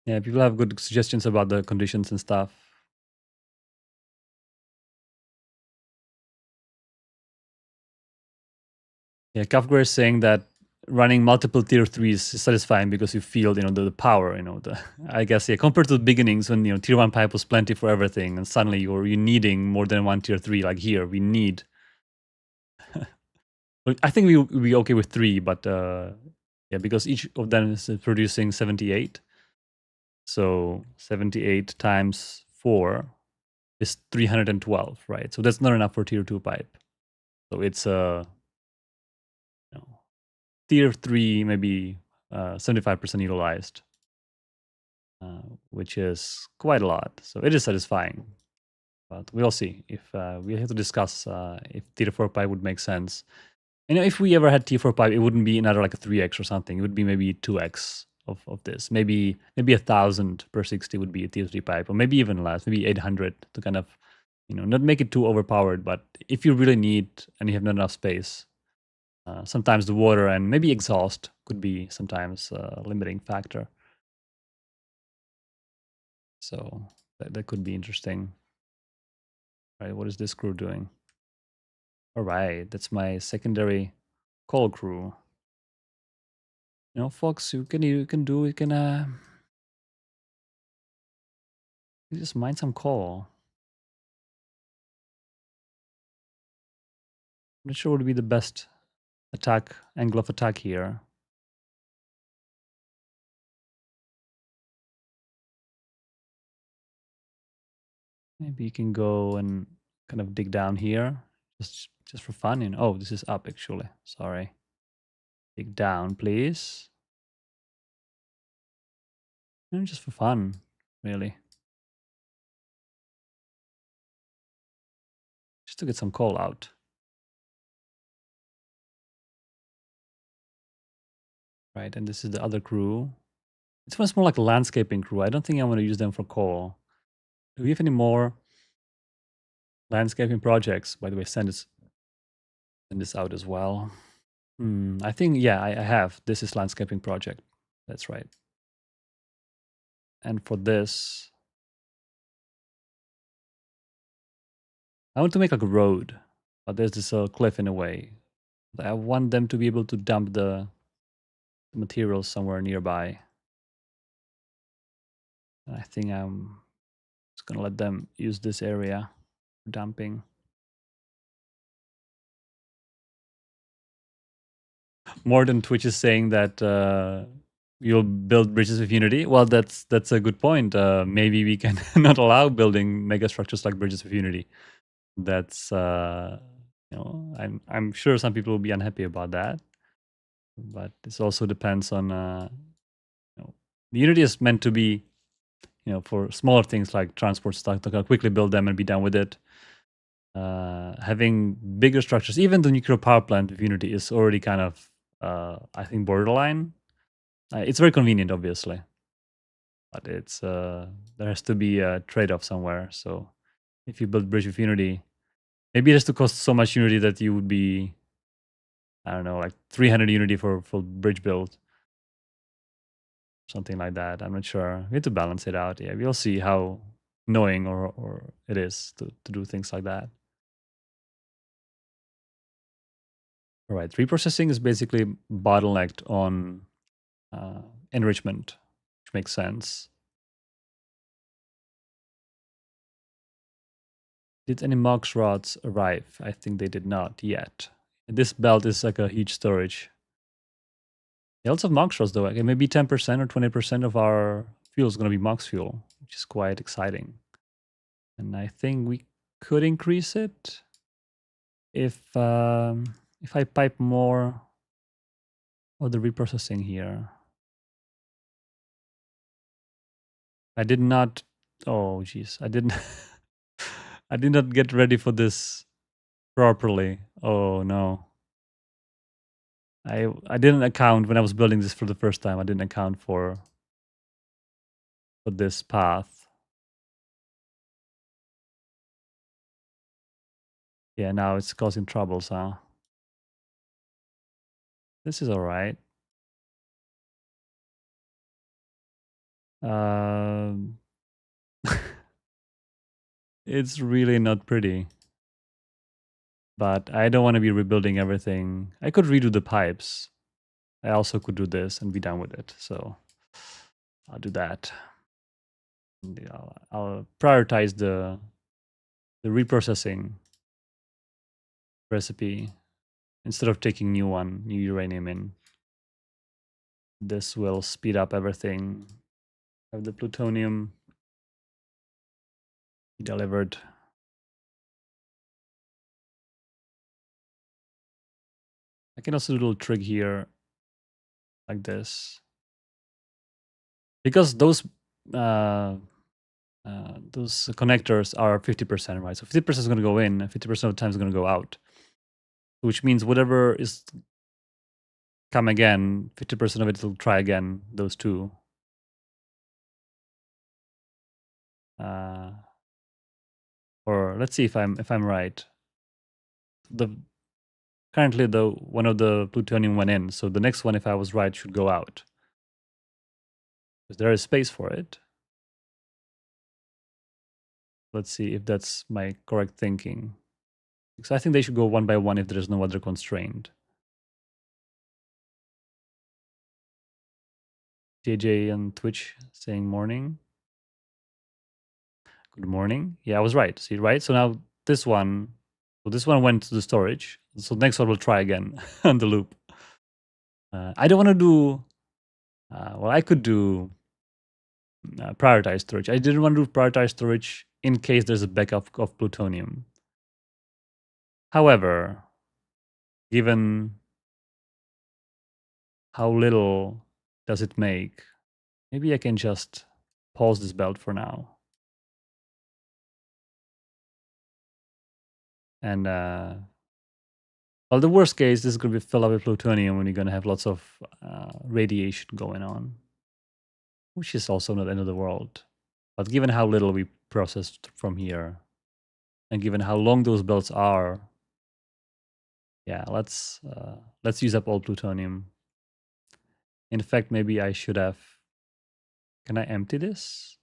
Yeah, people have good suggestions about the conditions and stuff. Yeah, Kafka is saying that running multiple tier 3s is satisfying because you feel, the power, I guess, yeah, compared to the beginnings when, tier 1 pipe was plenty for everything and suddenly you're needing more than one tier 3, like here, we need. I think we'll be okay with 3, but yeah, because each of them is producing 78. So 78 times 4 is 312, right? So that's not enough for tier 2 pipe. So it's tier 3, maybe 75% utilized, which is quite a lot. So it is satisfying. But we'll see if we have to discuss if tier 4 pipe would make sense. And if we ever had tier 4 pipe, it wouldn't be another like a 3x or something. It would be maybe 2x of this. Maybe 1,000 per 60 would be a tier 3 pipe, or maybe even less, maybe 800 to kind of, not make it too overpowered. But if you really need and you have not enough space, sometimes the water and maybe exhaust could be sometimes a limiting factor. So that could be interesting. Right, what is this crew doing? All right, that's my secondary coal crew. Folks, you can you just mine some coal. I'm not sure what would be the best angle of attack here. Maybe you can go and kind of dig down here, just for fun. Oh, this is up actually. Sorry. Dig down, please. Just for fun, really. Just to get some coal out. Right, and this is the other crew. It's much more like a landscaping crew. I don't think I want to use them for coal. Do we have any more landscaping projects? By the way, send this out as well. I think, yeah, I have. This is landscaping project. That's right. And for this, I want to make like a road, but there's this cliff in a way. I want them to be able to dump the materials somewhere nearby. And I think I'm just gonna let them use this area for dumping. More than Twitch is saying that you'll build bridges with Unity. Well, that's a good point. Maybe we can not allow building mega structures like bridges with Unity. That's I'm sure some people will be unhappy about that, but this also depends on the Unity is meant to be for smaller things like transport stuff to quickly build them and be done with it. Having bigger structures, even the nuclear power plant with Unity is already kind of I think borderline. It's very convenient, obviously, but it's there has to be a trade-off somewhere. So if you build bridge with Unity, maybe it has to cost so much Unity that you would be, I don't know, like 300 Unity for bridge build, something like that. I'm not sure. We have to balance it out. Yeah, we'll see how annoying or it is to do things like that. All right, reprocessing is basically bottlenecked on enrichment, which makes sense. Did any Mox rods arrive? I think they did not yet. This belt is like a huge storage. Yeah, lots of Mox rods though. Okay, maybe 10% or 20% of our fuel is going to be Mox fuel, which is quite exciting. And I think we could increase it if I pipe more of the reprocessing here. I did not. Oh, geez, I didn't. I did not get ready for this properly. Oh no. I didn't account when I was building this for the first time. I didn't account for this path. Yeah, now it's causing troubles, huh? This is all right. Um, it's really not pretty. But I don't want to be rebuilding everything. I could redo the pipes. I also could do this and be done with it. So I'll do that. And I'll prioritize the reprocessing recipe instead of taking new uranium in. This will speed up everything. Have the plutonium delivered. I can also do a little trick here like this. Because those connectors are 50%, right? So 50% is going to go in, 50% of the time is going to go out. Which means whatever is come again, 50% of it will try again, those two. Or let's see if I'm right. Currently one of the plutonium went in, so the next one, if I was right, should go out. Because there is space for it. Let's see if that's my correct thinking. Because I think they should go one by one if there is no other constraint. JJ on Twitch saying morning. Good morning. Yeah, I was right. See, right? So now this one went to the storage. So next one will try again on the loop. I don't want to do, well, I could do prioritized storage. I didn't want to do prioritized storage in case there's a backup of plutonium. However, given how little does it make, maybe I can just pause this belt for now. And well, the worst case, this is going to be filled up with plutonium when you're going to have lots of radiation going on, which is also not the end of the world. But given how little we processed from here, and given how long those belts are, yeah, let's use up all plutonium. In fact, maybe I should have. Can I empty this?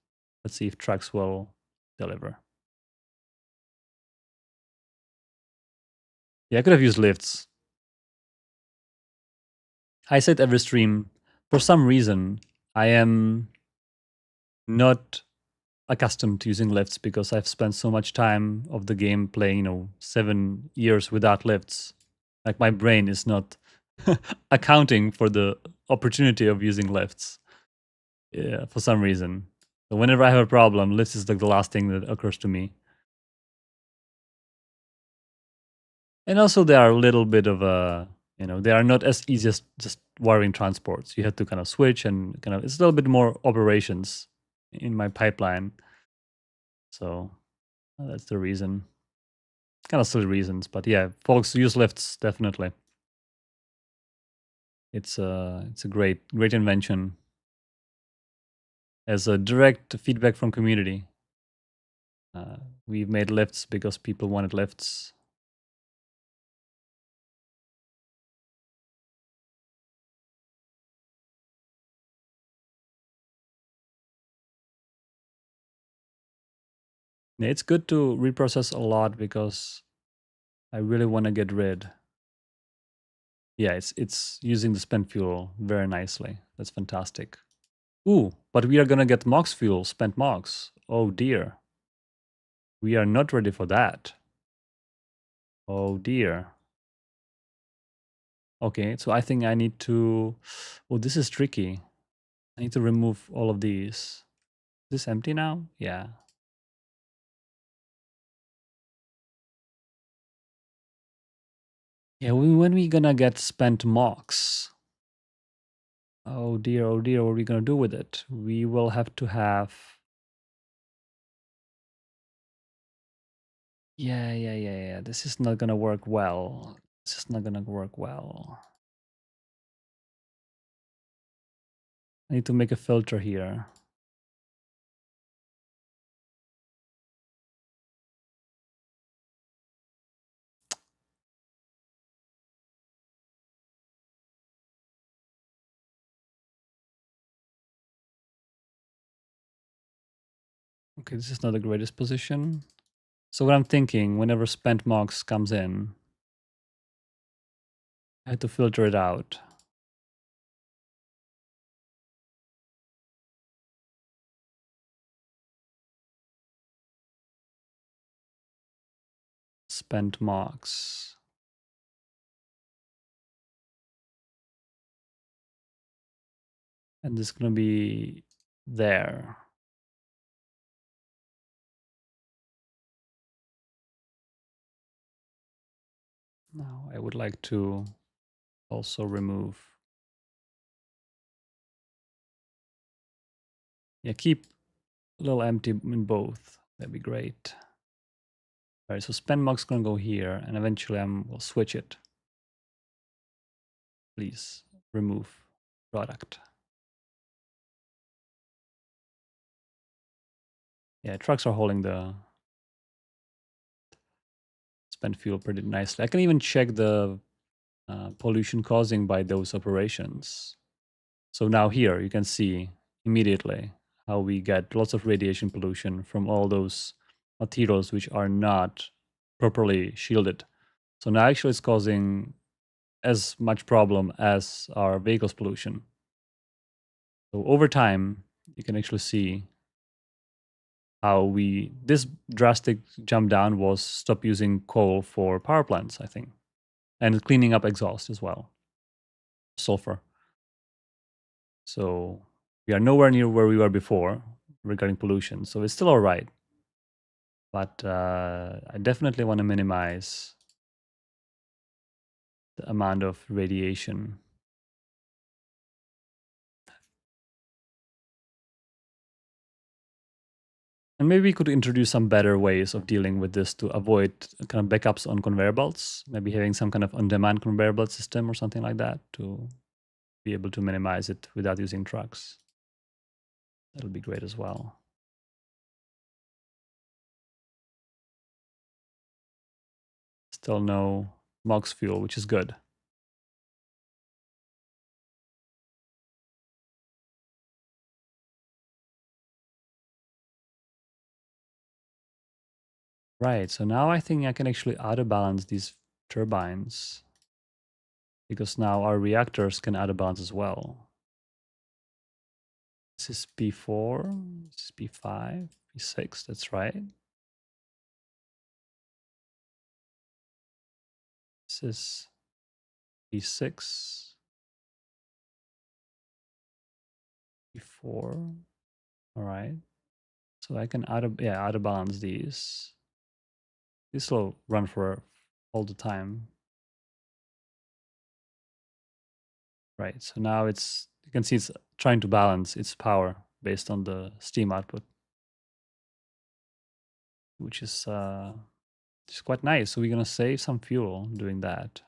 Let's see if trucks will deliver. Yeah, I could have used lifts. I said every stream, for some reason, I am not accustomed to using lifts because I've spent so much time of the game playing, 7 years without lifts. Like my brain is not accounting for the opportunity of using lifts. Yeah, for some reason. So whenever I have a problem, lifts is like the last thing that occurs to me. And also they are a little bit of a, they are not as easy as just wiring transports. You have to kind of switch and it's a little bit more operations in my pipeline. So that's the reason. Kind of silly reasons, but yeah, folks use lifts definitely. It's a great invention as a direct feedback from community. We've made lifts because people wanted lifts. Yeah, it's good to reprocess a lot because I really want to get rid. Yeah, it's using the spent fuel very nicely. That's fantastic. Ooh, but we are gonna get MOX fuel, spent MOX. Oh dear. We are not ready for that. Oh dear. Okay, so I think I need to. Oh, this is tricky. I need to remove all of these. Is this empty now? Yeah. Yeah, when we gonna get spent mocks? Oh dear, what are we gonna do with it? We will have to have... Yeah. This is not gonna work well. This is not gonna work well. I need to make a filter here. Okay, this is not the greatest position. So what I'm thinking, whenever spent mocks comes in, I have to filter it out. Spent mocks. And this is gonna be there. Now I would like to also remove... Yeah, keep a little empty in both. That'd be great. All right, so spend mocks gonna go here, and eventually we'll switch it. Please remove product. Yeah, trucks are holding the spent fuel pretty nicely. I can even check the pollution causing by those operations. So now here you can see immediately how we get lots of radiation pollution from all those materials which are not properly shielded. So now actually it's causing as much problem as our vehicles pollution. So over time, you can actually see how this drastic jump down was stop using coal for power plants, I think, and cleaning up exhaust as well, sulfur. So we are nowhere near where we were before regarding pollution. So it's still all right. But I definitely want to minimize the amount of radiation. And maybe we could introduce some better ways of dealing with this to avoid kind of backups on conveyor belts. Maybe having some kind of on-demand conveyor belt system or something like that to be able to minimize it without using trucks. That'll be great as well. Still no MOX fuel, which is good. Right, so now I think I can actually auto-balance these turbines because now our reactors can auto-balance as well. This is P4, this is P5, P6, that's right. This is P6, P4, all right. So I can auto-balance these. This will run for all the time. Right, so now you can see it's trying to balance its power based on the steam output, which is quite nice. So we're gonna save some fuel doing that.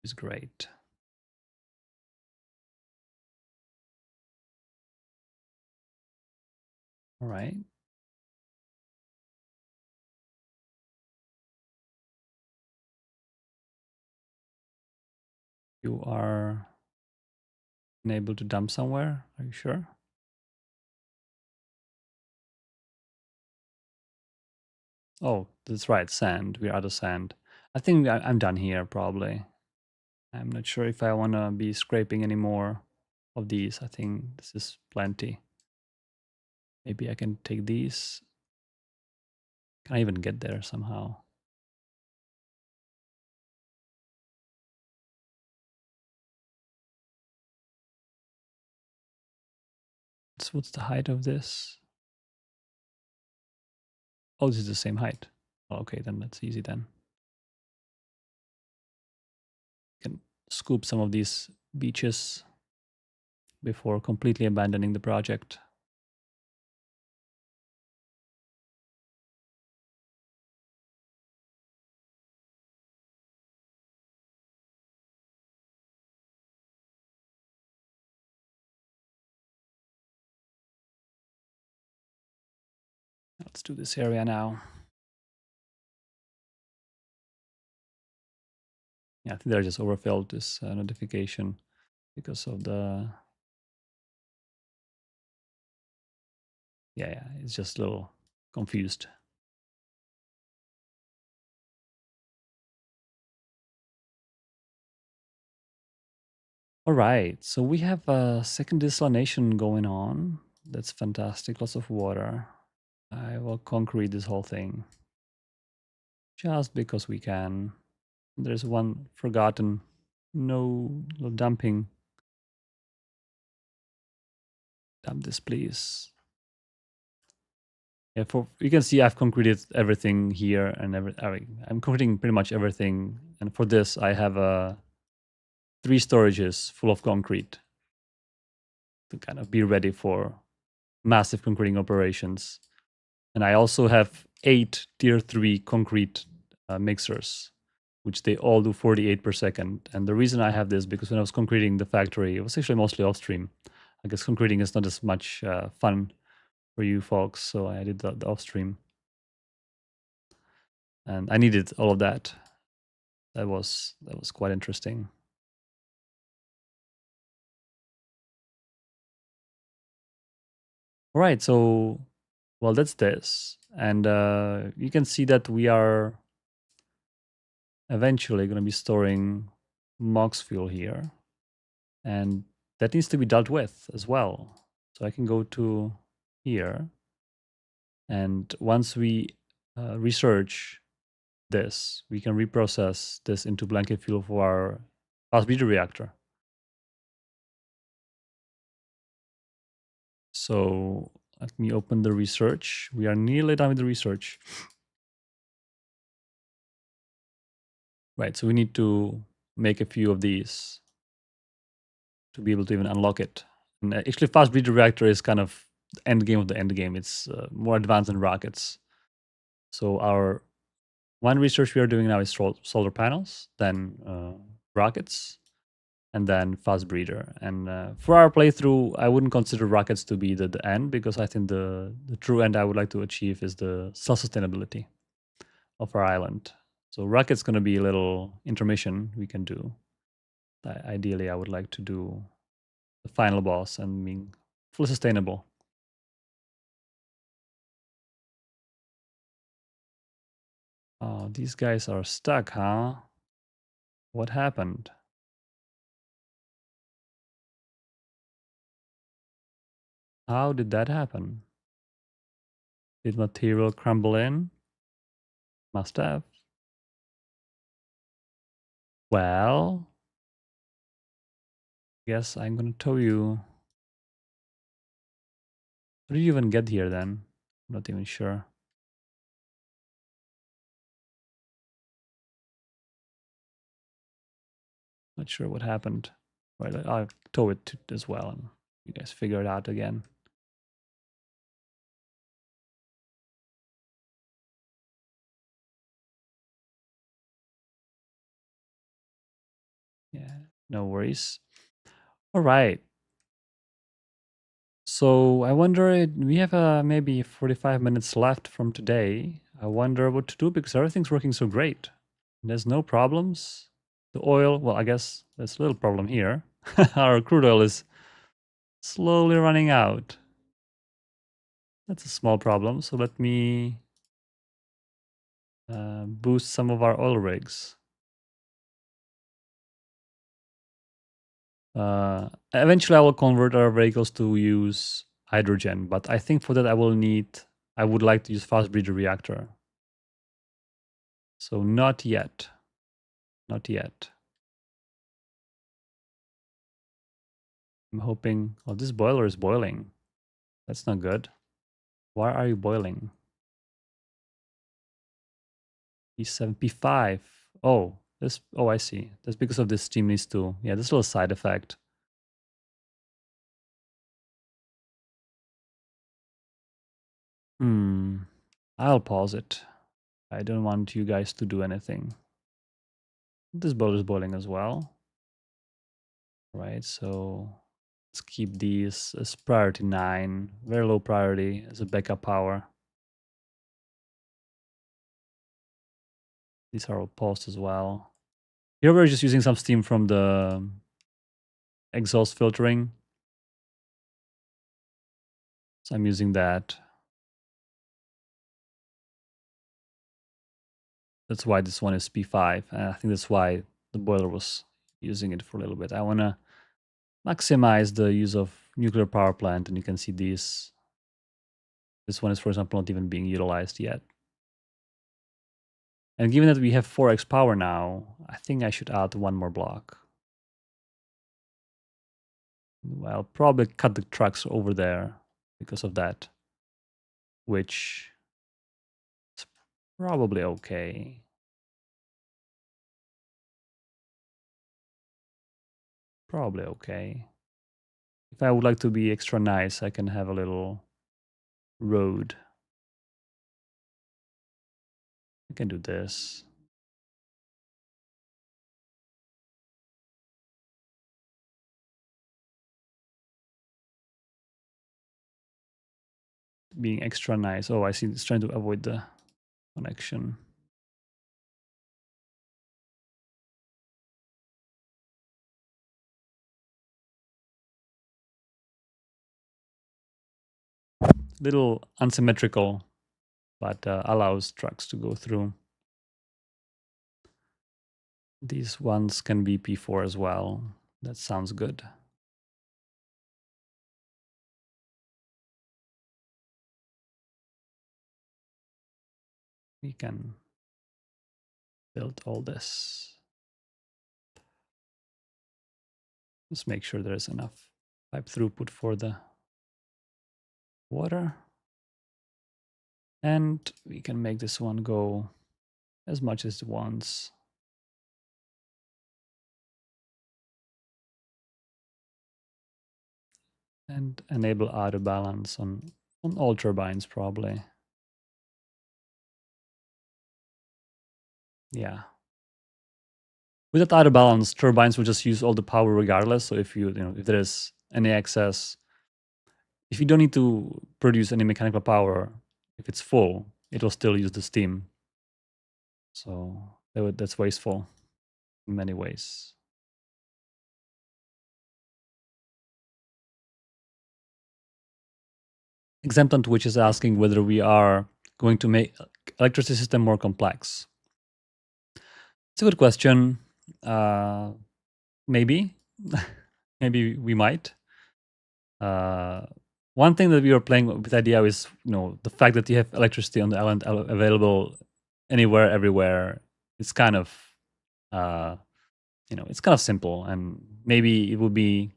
It's great. All right. You are unable to dump somewhere? Are you sure? Oh, that's right, sand. We're out of sand. I think I'm done here, probably. I'm not sure if I want to be scraping any more of these. I think this is plenty. Maybe I can take these. Can I even get there somehow? What's the height of this? Oh, this is the same height. Okay, then that's easy then. Can scoop some of these beaches before completely abandoning the project. Let's do this area now. Yeah, I think they're just overfilled this notification because of the... Yeah, it's just a little confused. All right, so we have a second desalination going on. That's fantastic, lots of water. I will concrete this whole thing just because we can. There's one forgotten, no dumping. Dump this, please. Yeah, you can see I've concreted everything here and I'm concreting pretty much everything. And for this, I have 3 storages full of concrete to kind of be ready for massive concreting operations. And I also have 8 tier 3 concrete mixers, which they all do 48 per second. And the reason I have this because when I was concreting the factory, it was actually mostly off stream. I guess concreting is not as much fun for you folks, so I did the off stream. And I needed all of that. That was quite interesting. All right, so well, that's this, and you can see that we are eventually going to be storing MOX fuel here, and that needs to be dealt with as well. So I can go to here, and once we research this, we can reprocess this into blanket fuel for our fast breeder reactor. So let me open the research. We are nearly done with the research. Right, so we need to make a few of these to be able to even unlock it. And actually, fast breeder reactor is kind of the end game of the end game. It's more advanced than rockets. So our one research we are doing now is solar panels, then rockets, and then fast breeder. And for our playthrough, I wouldn't consider rockets to be the end because I think the true end I would like to achieve is the self-sustainability of our island. So rocket's going to be a little intermission we can do. Ideally, I would like to do the final boss and being fully sustainable. Oh, these guys are stuck, huh? What happened? How did that happen? Did material crumble in? Must have. Well, guess I'm gonna tow you. How did you even get here then? I'm not even sure. Not sure what happened. Right, I'll tow it as well and you guys figure it out again. Yeah, no worries. All right. So I wonder, we have maybe 45 minutes left from today. I wonder what to do because everything's working so great. There's no problems. The oil, well, I guess there's a little problem here. Our crude oil is slowly running out. That's a small problem. So let me boost some of our oil rigs. Eventually, I will convert our vehicles to use hydrogen, but I think for that I would like to use fast breeder reactor So not yet. Not yet. I'm hoping. Oh, this boiler is boiling. That's not good. Why are you boiling? P7, P5. Oh, this. Oh, I see. That's because of this steam needs to. Yeah, this little side effect. I'll pause it. I don't want you guys to do anything. This boiler is boiling as well. Right, so let's keep these as priority 9. Very low priority as a backup power. These are all paused as well. Here we're just using some steam from the exhaust filtering. So I'm using that. That's why this one is P5. And I think that's why the boiler was using it for a little bit. I want to maximize the use of nuclear power plant, and you can see these. This one is, for example, not even being utilized yet. And given that we have 4x power now, I think I should add one more block. I'll probably cut the trucks over there because of that, which is probably okay. Probably okay. If I would like to be extra nice, I can have a little road. I can do this. Being extra nice. Oh, I see. It's trying to avoid the connection. Little unsymmetrical, but allows trucks to go through. These ones can be P4 as well. That sounds good. We can build all this. Just make sure there's enough pipe throughput for the water. And we can make this one go as much as it wants. And enable auto balance on all turbines probably. Yeah. With that auto balance, turbines will just use all the power regardless. So if if there's any excess, if you don't need to produce any mechanical power, if it's full, it will still use the steam. So that's wasteful in many ways. Exemplant, which is asking whether we are going to make electricity system more complex. It's a good question. Maybe, maybe we might. One thing that we were playing with the idea is, the fact that you have electricity on the island available anywhere, everywhere. It's kind of, it's kind of simple, and maybe it would be,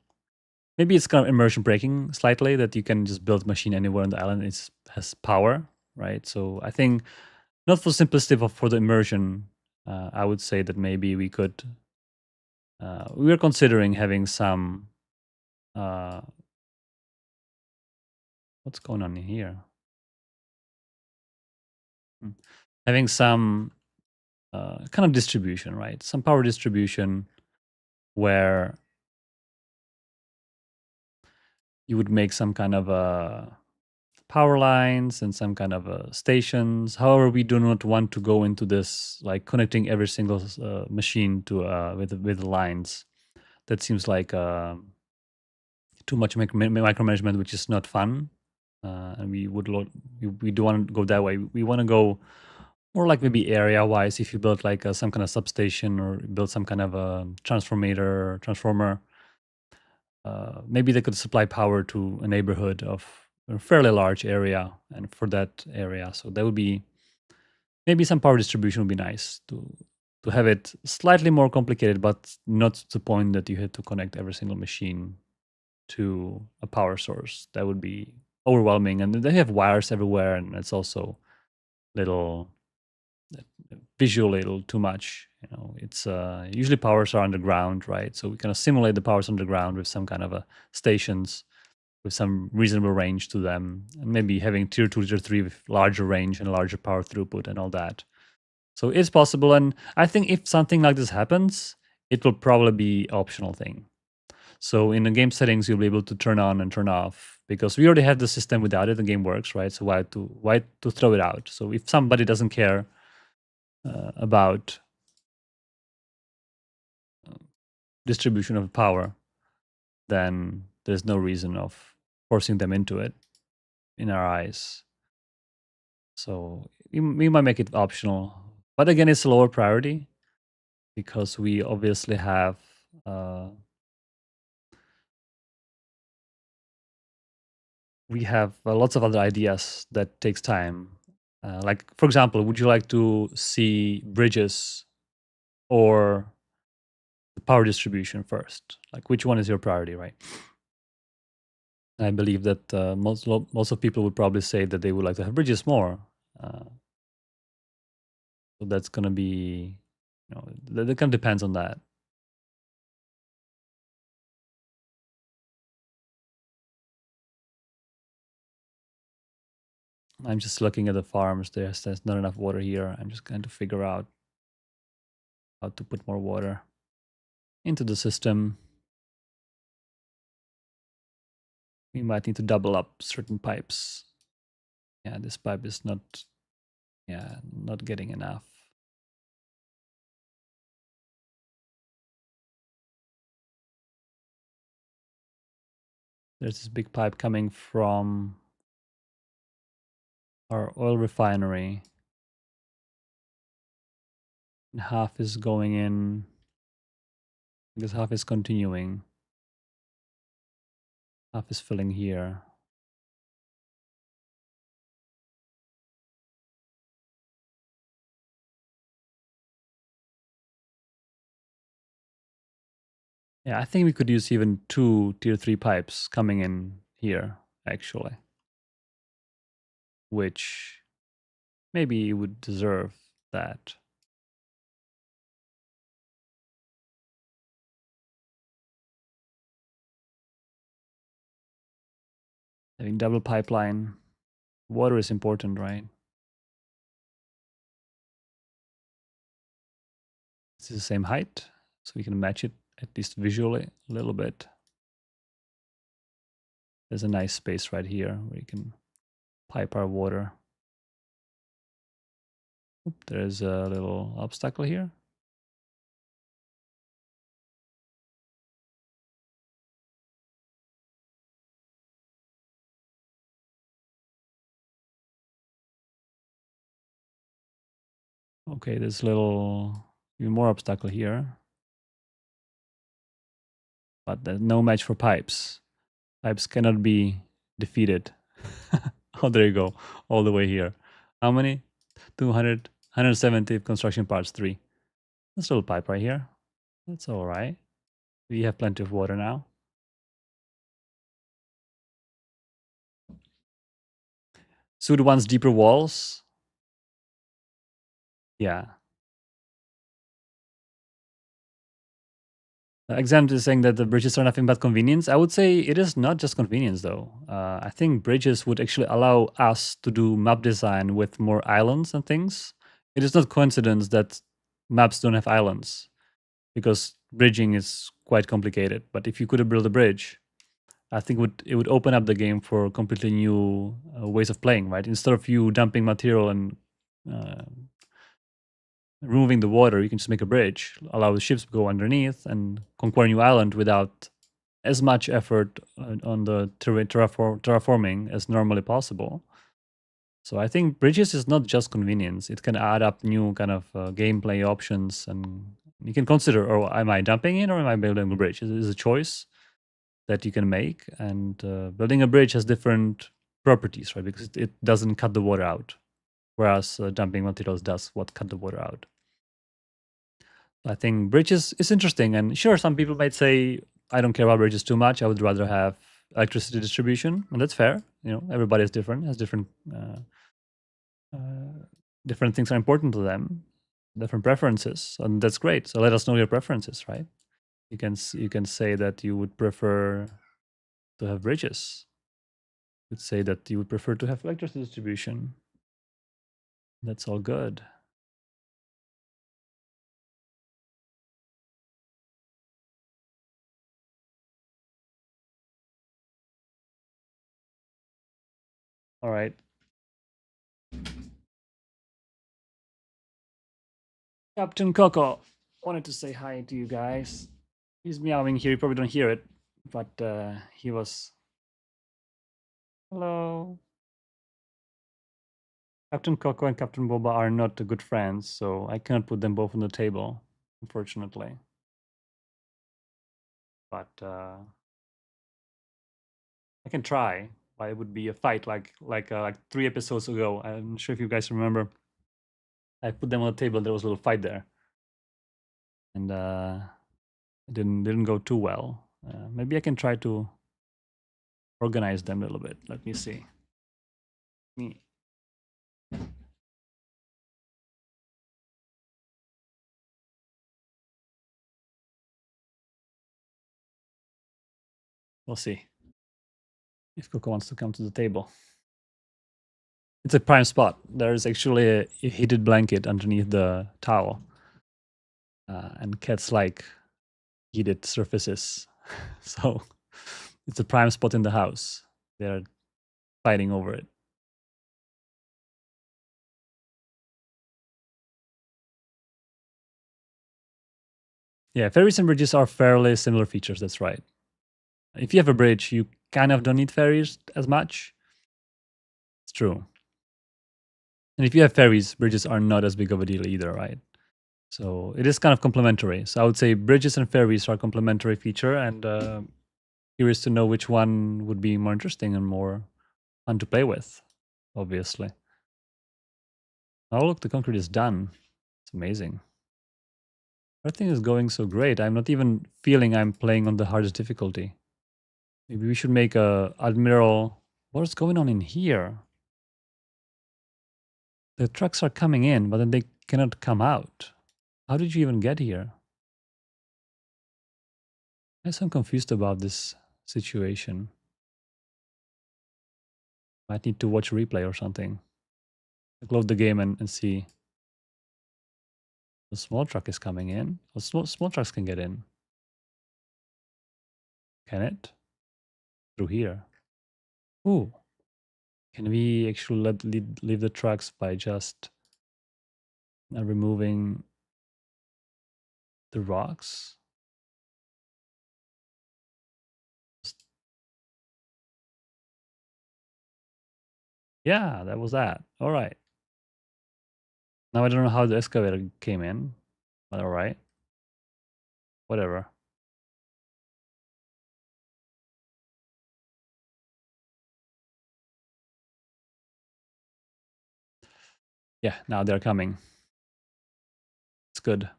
maybe it's kind of immersion breaking slightly that you can just build machine anywhere on the island. It has power, right? So I think not for simplicity, but for the immersion, I would say that maybe we could. We were considering having some. What's going on in here? Having some kind of distribution, right? Some power distribution where you would make some kind of power lines and some kind of stations. However, we do not want to go into this like connecting every single machine to with lines. That seems like too much micromanagement, which is not fun. And we do want to go that way. We want to go more like maybe area wise. If you build like some kind of substation or build some kind of a transformer, maybe they could supply power to a neighborhood of a fairly large area, and for that area, so that would be maybe some power distribution would be nice to have it slightly more complicated, but not to the point that you had to connect every single machine to a power source. That would be overwhelming, and they have wires everywhere, and it's also little visually a little too much. You know, it's usually powers are underground, right? So we kind of simulate the powers underground with some kind of a stations with some reasonable range to them, and maybe having tier 2, tier 3 with larger range and larger power throughput and all that. So it's possible, and I think if something like this happens, it will probably be optional thing. So in the game settings, you'll be able to turn on and turn off because we already have the system without it. The game works, right? So why to throw it out? So if somebody doesn't care about distribution of power, then there's no reason of forcing them into it in our eyes. So we might make it optional, but again, it's a lower priority because we obviously have lots of other ideas that takes time. Like for example, would you like to see bridges or the power distribution first? Like which one is your priority, right? I believe that most of people would probably say that they would like to have bridges more. So that's gonna be, that kind of depends on that. I'm just looking at the farms. There's not enough water here. I'm just going to figure out how to put more water into the system. We might need to double up certain pipes. Yeah, this pipe is not getting enough. There's this big pipe coming from our oil refinery. And half is going in. I guess half is continuing. Half is filling here. Yeah, I think we could use even 2 tier 3 pipes coming in here, actually. Which maybe would deserve that. Having double pipeline. Water is important, right? It's the same height, so we can match it at least visually a little bit. There's a nice space right here where you can pipe our water. Oop, there's a little obstacle here. Okay, there's a little even more obstacle here. But there's no match for pipes. Pipes cannot be defeated. Oh, there you go. All the way here. How many? 200, 170 construction parts 3. This little pipe right here. That's all right. We have plenty of water now. Suit wants deeper walls. Yeah. Exempt is saying that the bridges are nothing but convenience. I would say it is not just convenience, though. I think bridges would actually allow us to do map design with more islands and things. It is not coincidence that maps don't have islands, because bridging is quite complicated. But if you could build a bridge, I think it would open up the game for completely new ways of playing, right? Instead of you dumping material and removing the water, you can just make a bridge, allow the ships to go underneath and conquer a new island without as much effort on the terraforming as normally possible. So I think bridges is not just convenience. It can add up new kind of gameplay options, and you can consider, oh, am I dumping in or am I building a bridge? It is a choice that you can make, and building a bridge has different properties, right? Because it doesn't cut the water out. whereas dumping materials does what cut the water out. I think bridges is interesting, and sure, some people might say I don't care about bridges too much. I would rather have electricity distribution, and that's fair. You know, everybody is different, has different things are important to them, different preferences, and that's great. So let us know your preferences, right? You can say that you would prefer to have bridges. You could say that you would prefer to have electricity distribution. That's all good. All right. Captain Coco wanted to say hi to you guys. He's meowing here. You probably don't hear it, but he was. Hello. Captain Coco and Captain Boba are not good friends, so I cannot put them both on the table, unfortunately. But I can try. But it would be a fight like 3 episodes ago. I'm not sure if you guys remember. I put them on the table. There was a little fight there, and it didn't go too well. Maybe I can try to organize them a little bit. Let me see. Me. We'll see if Coco wants to come to the table. It's a prime spot. There's actually a heated blanket underneath the towel, and cats like heated surfaces, so it's a prime spot in the house. They're fighting over it. Yeah, ferries and bridges are fairly similar features. That's right. If you have a bridge, you kind of don't need ferries as much. It's true. And if you have ferries, bridges are not as big of a deal either, right? So it is kind of complementary. So I would say bridges and ferries are a complementary feature, and curious to know which one would be more interesting and more fun to play with, obviously. Oh, look, the concrete is done. It's amazing. Everything is going so great. I'm not even feeling I'm playing on the hardest difficulty. Maybe we should make a Admiral. What's going on in here? The trucks are coming in, but then they cannot come out. How did you even get here? I'm so confused about this situation. Might need to watch replay or something. Close the game and see. The small truck is coming in. Well, small trucks can get in. Can it? Through here. Ooh. Can we actually leave the trucks by just removing the rocks? Yeah, that was that. All right. Now I don't know how the excavator came in, but all right. Whatever. Yeah, now they're coming. It's good.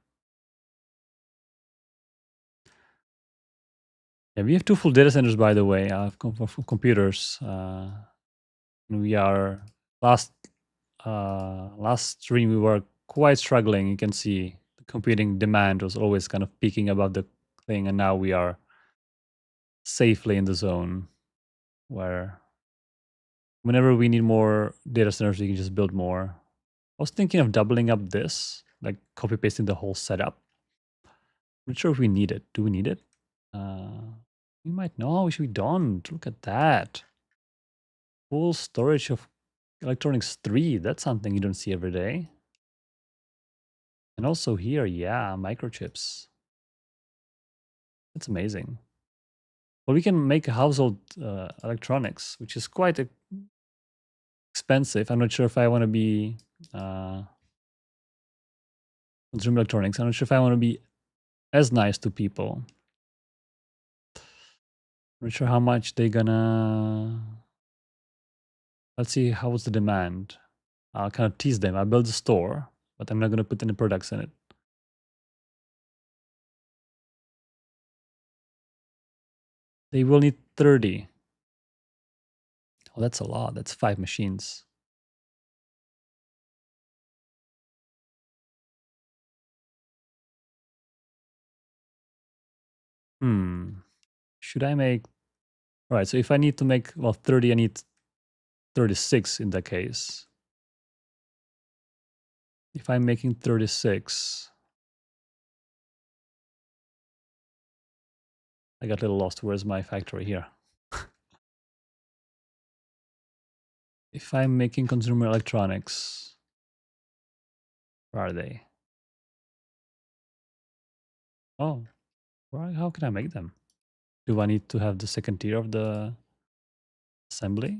Yeah, we have 2 full data centers, by the way, for computers. And we are last stream we were quite struggling. You can see the computing demand was always kind of peaking above the thing, and now we are safely in the zone where whenever we need more data centers, we can just build more. I was thinking of doubling up this, like copy pasting the whole setup. I'm not sure if we need it. Do we need it? We might. No, we don't. Look at that. Full storage of electronics 3. That's something you don't see every day. And also here, yeah, microchips. That's amazing. Well, we can make household electronics, which is quite expensive. I'm not sure if I want to be consumer electronics. I'm not sure if I want to be as nice to people. I'm not sure how much they're gonna. Let's see, how was the demand? I'll kind of tease them. I build a store, but I'm not going to put any products in it. They will need 30. Oh, that's a lot. That's 5 machines. Should I make... All right, so if I need to make, well, 30, I need 36 in that case. If I'm making 36, I got a little lost. Where's my factory here? If I'm making consumer electronics, where are they? Oh, how can I make them? Do I need to have the second tier of the assembly?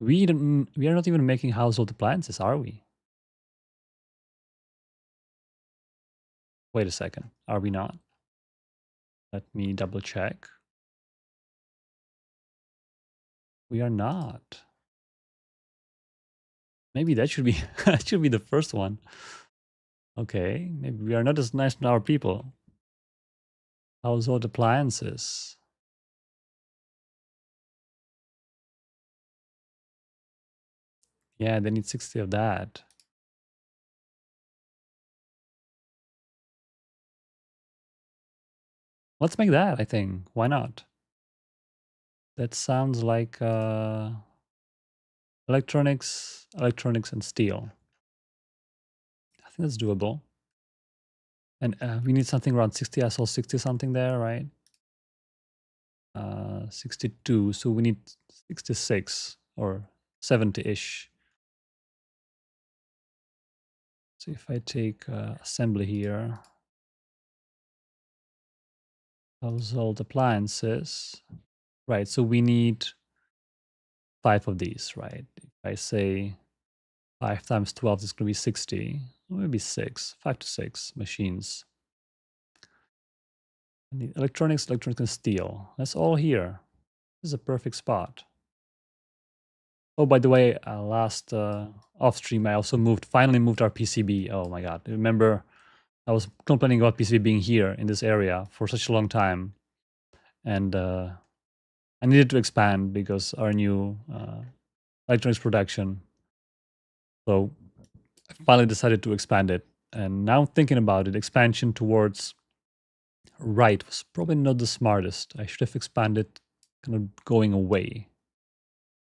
We are not even making household appliances, are we? Wait a second. Are we not? Let me double check. We are not. Maybe that should be that should be the first one. Okay, maybe we are not as nice to our people. Household appliances. Yeah, they need 60 of that. Let's make that, I think. Why not? That sounds like electronics and steel. I think that's doable. And we need something around 60. I saw 60 something there, right? 62. So we need 66 or 70-ish. So if I take assembly here, household appliances, right? So we need 5 of these, right? If I say 5 times 12 is going to be 60, maybe 6, 5 to 6 machines. I need electronics and steel. That's all here. This is a perfect spot. Oh, by the way, last off stream, I also finally moved our PCB. Oh my God. Remember, I was complaining about PCB being here in this area for such a long time. And I needed to expand because our new electronics production. So I finally decided to expand it. And now thinking about it, expansion towards right was probably not the smartest. I should have expanded kind of going away.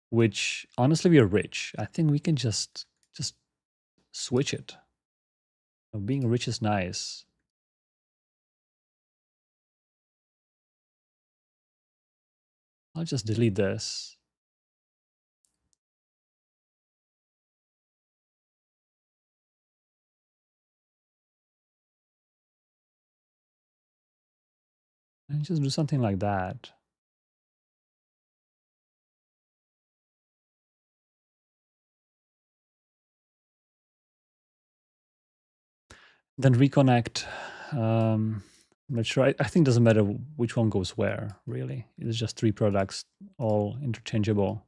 Which honestly we are rich. I think we can just switch it. Being rich is nice. I'll just delete this. And just do something like that. Then reconnect. I'm not sure. I think it doesn't matter which one goes where, really. It's just 3 products, all interchangeable.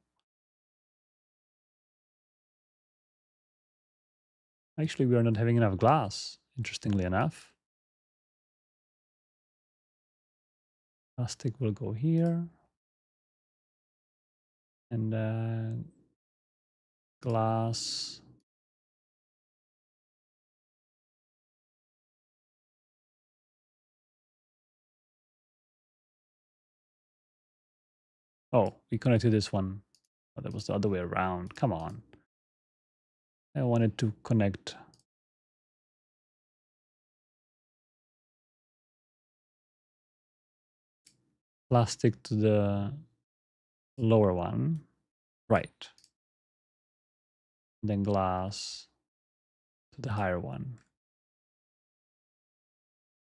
Actually, we are not having enough glass, interestingly enough. Plastic will go here. And glass. Oh, we connected this one. Oh, that was the other way around. Come on. I wanted to connect plastic to the lower one. Right. Then glass to the higher one.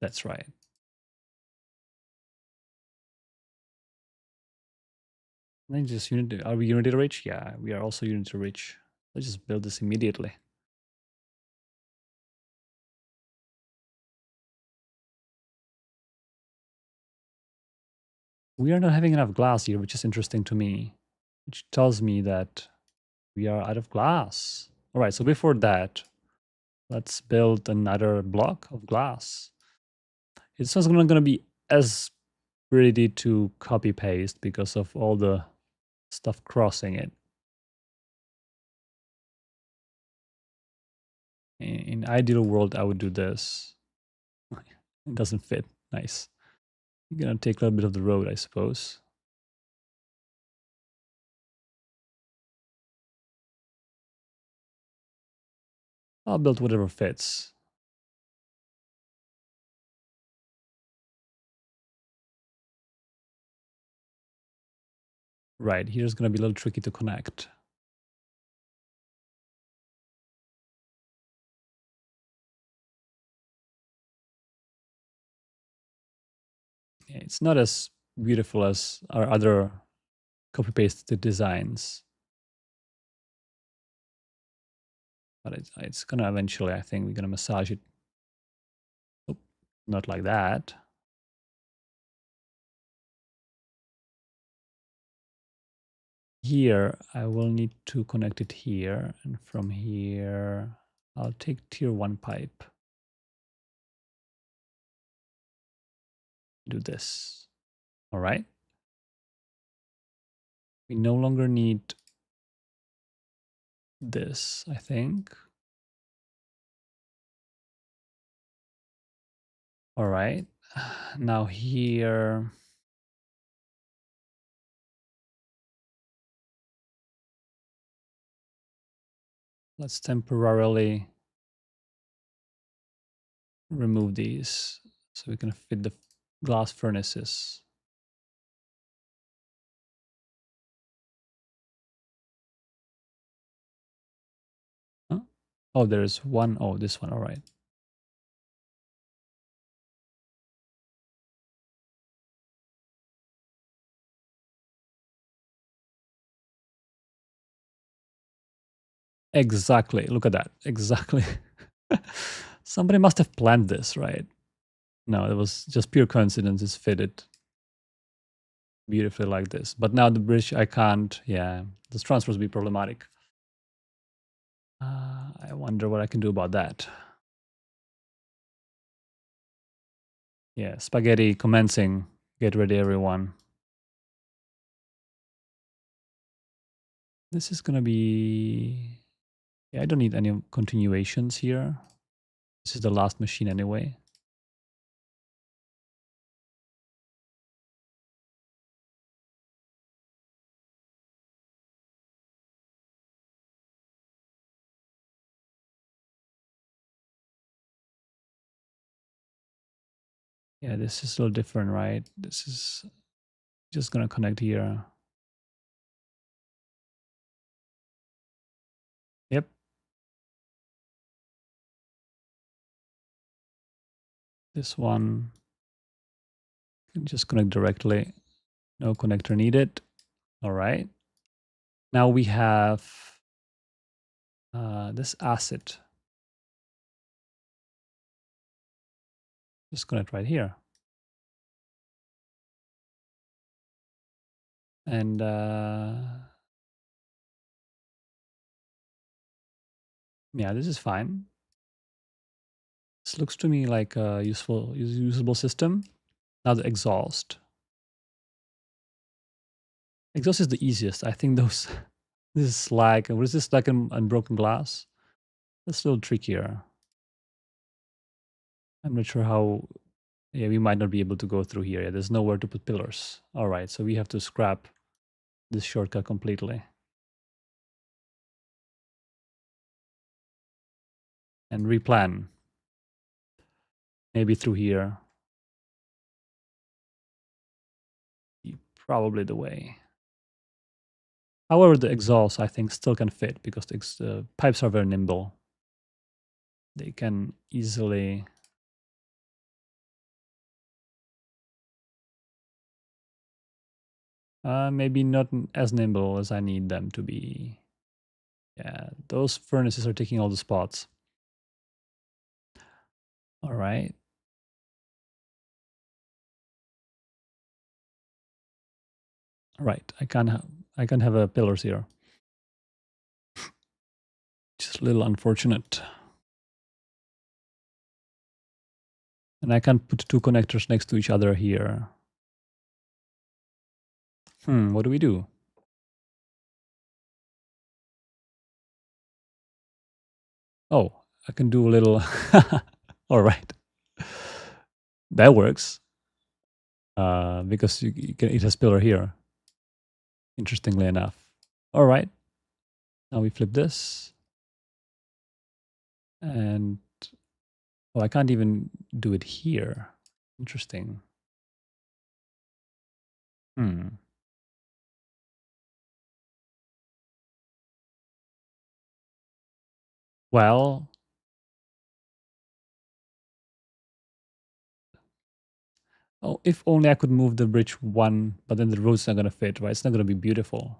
That's right. And then just unity. Are we unity rich? Yeah, we are also unity rich. Let's just build this immediately. We are not having enough glass here, which is interesting to me. which tells me that we are out of glass. All right, so before that, let's build another block of glass. It's not going to be as pretty to copy paste because of all the stuff crossing it. In ideal world, I would do this. It doesn't fit. Nice. You're gonna take a little bit of the road, I suppose. I'll build whatever fits. Right, here's gonna be a little tricky to connect. Yeah, it's not as beautiful as our other copy-pasted designs. But it's gonna eventually, I think, we're gonna massage it. Oh, not like that. Here, I will need to connect it here. And from here, I'll take tier 1 pipe. Do this. All right. We no longer need this, I think. All right. Now here, let's temporarily remove these so we can fit the glass furnaces. Huh? Oh, there's one. Oh, this one. All right. Exactly. Look at that. Exactly. Somebody must have planned this, right? No, it was just pure coincidence. It's fitted beautifully like this. But now the bridge, I can't. Yeah, this transfers be problematic. I wonder what I can do about that. Yeah, spaghetti commencing. Get ready, everyone. This is gonna be... Yeah, I don't need any continuations here. This is the last machine anyway. Yeah, this is a little different, right? This is just gonna connect here. Yep. This one can just connect directly. No connector needed. All right. Now we have this acid. Just connect right here. And yeah, this is fine. This looks to me like a usable system. Now the exhaust. Exhaust is the easiest. I think those... This is slag. What is this, slag and broken glass? That's a little trickier. I'm not sure how... Yeah, we might not be able to go through here. Yeah, there's nowhere to put pillars. All right, so we have to scrap this shortcut completely. And replan. Maybe through here. Probably the way. However, the exhaust, I think, still can fit because the pipes are very nimble. They can easily... maybe not as nimble as I need them to be. Yeah, those furnaces are taking all the spots. All right. Right, I can't I can't have pillars here. Just a little unfortunate. And I can't put two connectors next to each other here. What do we do? Oh, I can do a little. All right. That works. Because it has pillar here. Interestingly enough. All right. Now we flip this. And oh, I can't even do it here. Interesting. Well, oh, if only I could move the bridge one, but then the road's not going to fit, right? It's not going to be beautiful.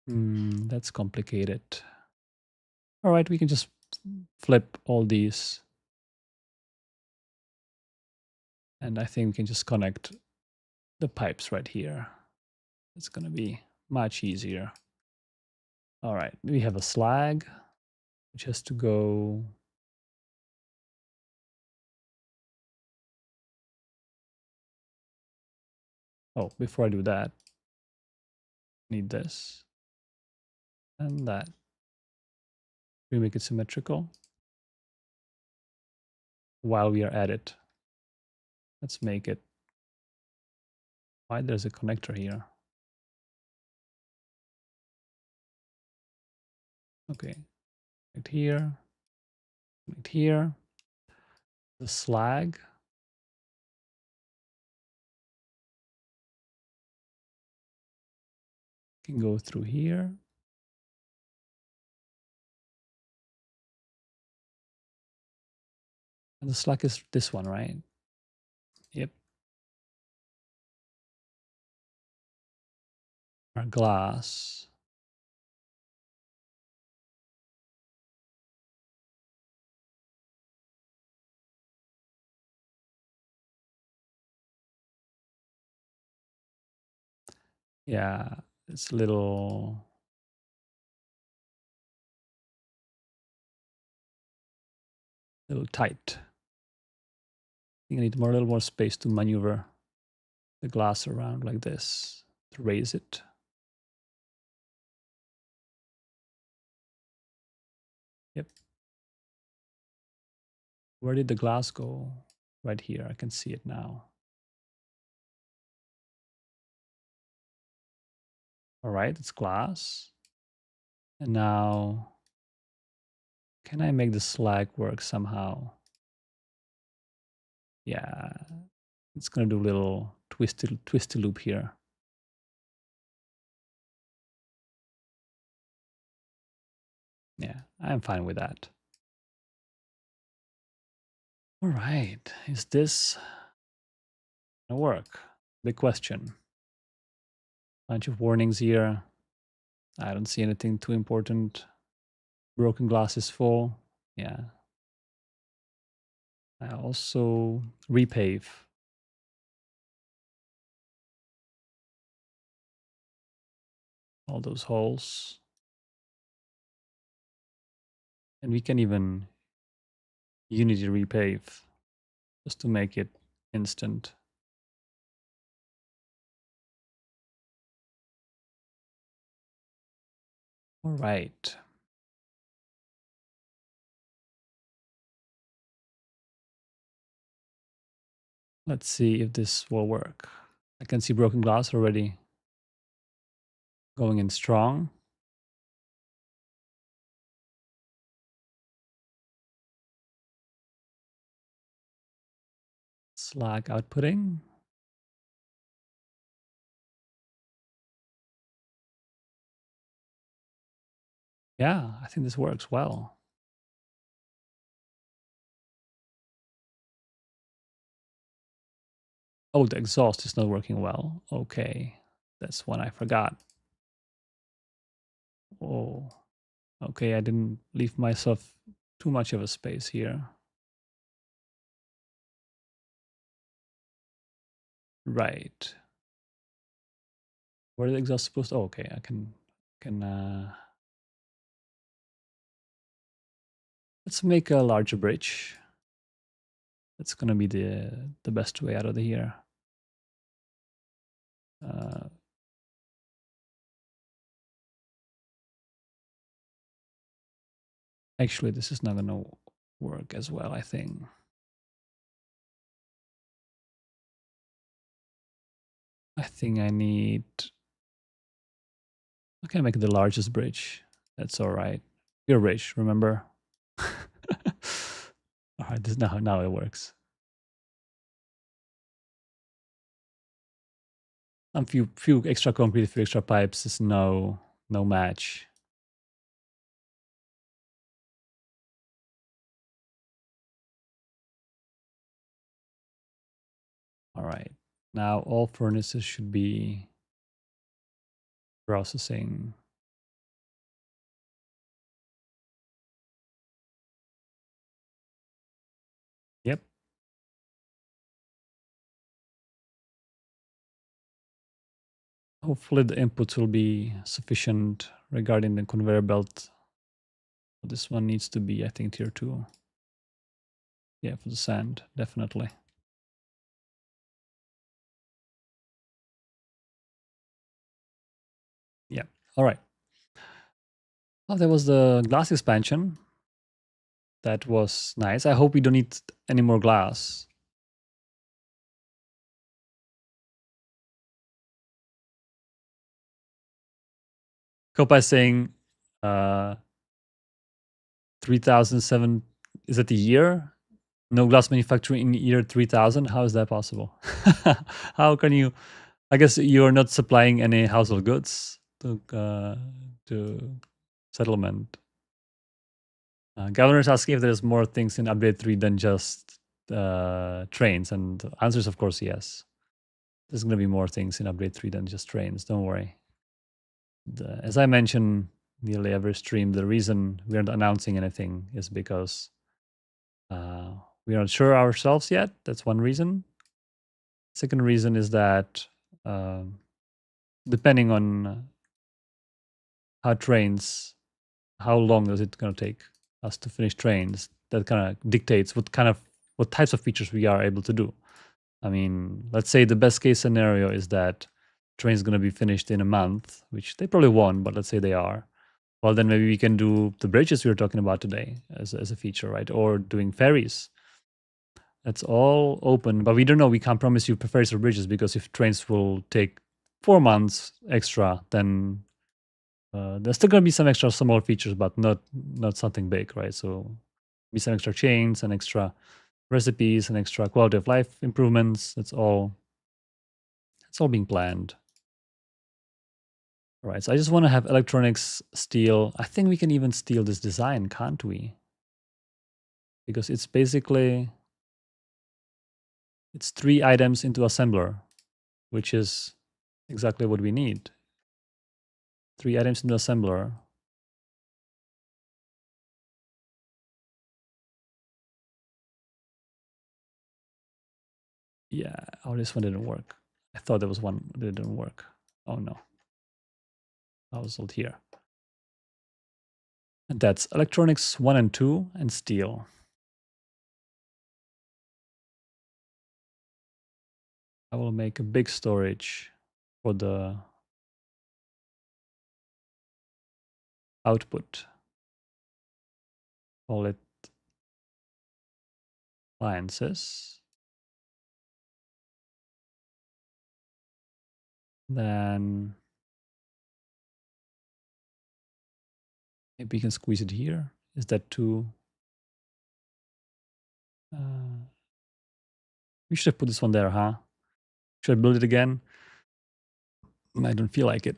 That's complicated. All right, we can just flip all these. And I think we can just connect the pipes right here. It's going to be much easier. All right, we have a slag, which has to go. Oh, before I do that, need this and that. We make it symmetrical. While we are at it, let's make it. Why there's a connector here? Okay, right here, right here. The slag. Can go through here. And the slag is this one, right? Yep. Our glass. Yeah, it's a little tight. I think I need a little more space to maneuver the glass around like this to raise it. Yep. Where did the glass go? Right here. I can see it now. All right, it's glass. And now, can I make the slag work somehow? Yeah, it's gonna do a little twisty loop here. Yeah, I'm fine with that. All right, is this gonna work? Big question. Bunch of warnings here. I don't see anything too important. Broken glass is full. Yeah. I also repave. All those holes. And we can even unity repave just to make it instant. All right. Let's see if this will work. I can see broken glass already going in strong. Slag outputting. Yeah, I think this works well. Oh, the exhaust is not working well. Okay, that's one I forgot. Oh, okay, I didn't leave myself too much of a space here. Right. Where the exhaust supposed? Oh, okay. I can. Let's make a larger bridge. That's gonna be the best way out of here. Uh, Actually, this is not gonna work as well, I think. I think I need. I can make the largest bridge. That's all right. Your bridge, remember? All right, this now it works. Few extra concrete, few extra pipes is no match. All right. Now all furnaces should be processing. Yep. Hopefully the inputs will be sufficient regarding the conveyor belt. This one needs to be, I think, tier 2. Yeah, for the sand, definitely. Yeah. All right. Well, there was the glass expansion. That was nice. I hope we don't need any more glass. Kopa is saying 3007, is that the year? No glass manufacturing in year 3000? How is that possible? How can you? I guess you're not supplying any household goods to settlement. Governor's asking if there's more things in update 3 than just trains, and the answer is of course yes. There's going to be more things in update 3 than just trains, don't worry. As I mentioned nearly every stream, the reason we aren't announcing anything is because we're not sure ourselves yet. That's one reason. Second reason is that depending on how long is it going to take us to finish trains, that kind of dictates what types of features we are able to do. I mean, let's say the best case scenario is that train's going to be finished in a month, which they probably won't, but let's say they are. Well, then maybe we can do the bridges we were talking about today as a feature, right? Or doing ferries. That's all open, but we don't know. We can't promise you ferries or bridges because if trains will take 4 months extra, then there's still going to be some extra small features, but not something big, right? So be some extra chains and extra recipes and extra quality of life improvements. That's all being planned. All right, so I just want to have electronics steal. I think we can even steal this design, can't we? Because it's basically it's 3 items into assembler, which is exactly what we need. 3 items into assembler. Yeah, oh, this one didn't work. I thought there was one that didn't work. Oh no. I was all here. And that's electronics 1 and 2 and steel. I will make a big storage for the output. Call it appliances. Then maybe we can squeeze it here. Is that too? We should have put this one there, huh? Should I build it again? I don't feel like it.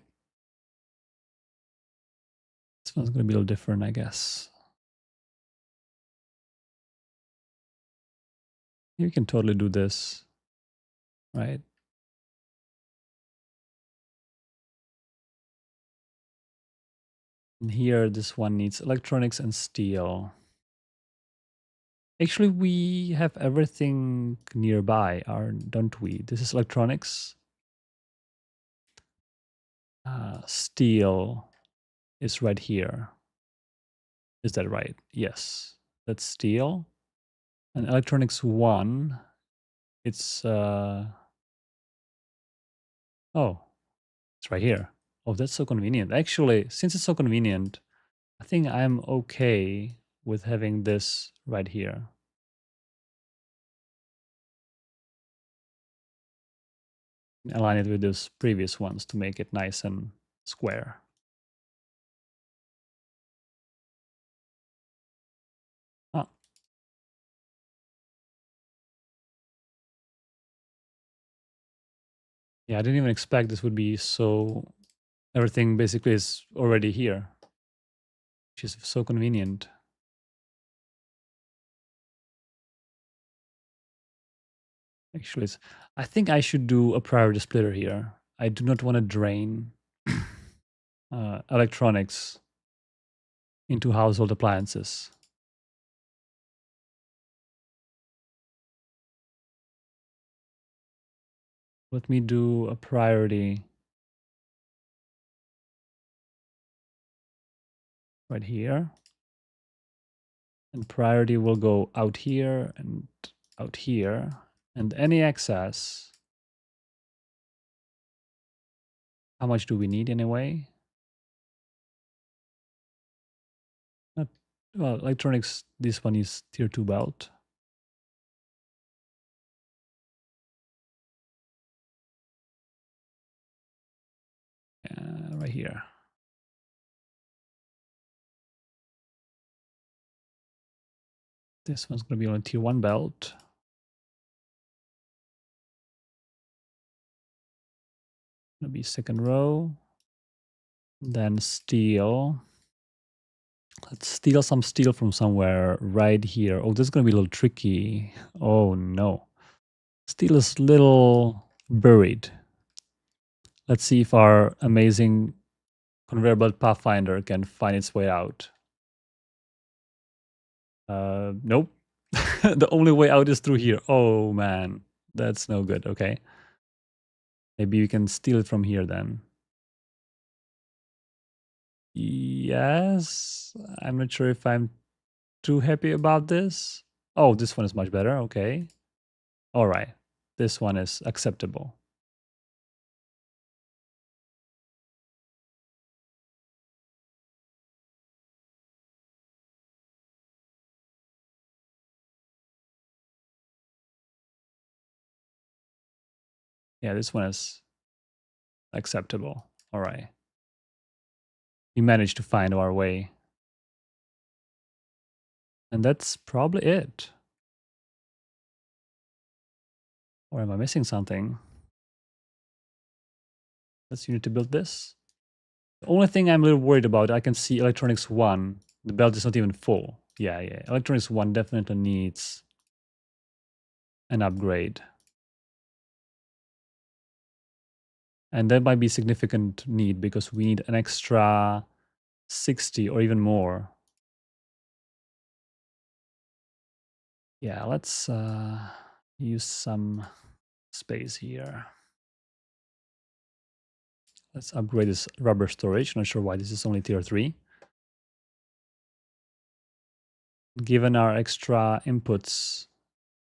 This one's going to be a little different, I guess. You can totally do this, right? And here, this one needs electronics and steel. Actually, we have everything nearby, don't we? This is electronics. Steel is right here. Is that right? Yes. That's steel. And electronics 1, it's oh, it's right here. Oh, that's so convenient. Actually, since it's so convenient, I think I'm okay with having this right here. Align it with those previous ones to make it nice and square. Oh. Yeah, I didn't even expect this would be so. Everything basically is already here, which is so convenient. Actually, I think I should do a priority splitter here. I do not want to drain electronics into household appliances. Let me do a priority right here. And priority will go out here and out here. And any excess, how much do we need anyway? Not, well, electronics, this one is tier 2 belt. Right here. This one's going to be on tier 1 belt. Going to be second row. Then steel. Let's steal some steel from somewhere right here. Oh, this is going to be a little tricky. Oh, no. Steel is a little buried. Let's see if our amazing conveyor belt pathfinder can find its way out. Nope. The only way out is through here. Oh, man. That's no good. Okay. Maybe we can steal it from here then. Yes. I'm not sure if I'm too happy about this. Oh, this one is much better. Okay. All right. This one is acceptable. Yeah, this one is acceptable. All right. We managed to find our way. And that's probably it. Or am I missing something? Let's need to build this. The only thing I'm a little worried about, I can see electronics 1. The belt is not even full. Yeah. Electronics 1 definitely needs an upgrade. And that might be significant need because we need an extra 60 or even more. Yeah, let's use some space here. Let's upgrade this rubber storage. Not sure why this is only tier 3. Given our extra inputs,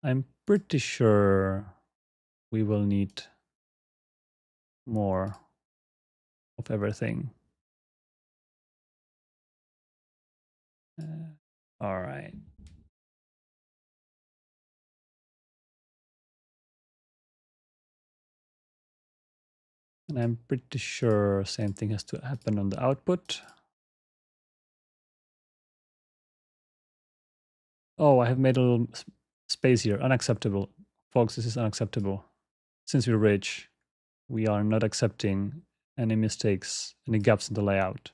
I'm pretty sure we will need more of everything. All right. And I'm pretty sure same thing has to happen on the output. Oh, I have made a little space here. Unacceptable. Folks, this is unacceptable. Since we're rich, we are not accepting any mistakes, any gaps in the layout.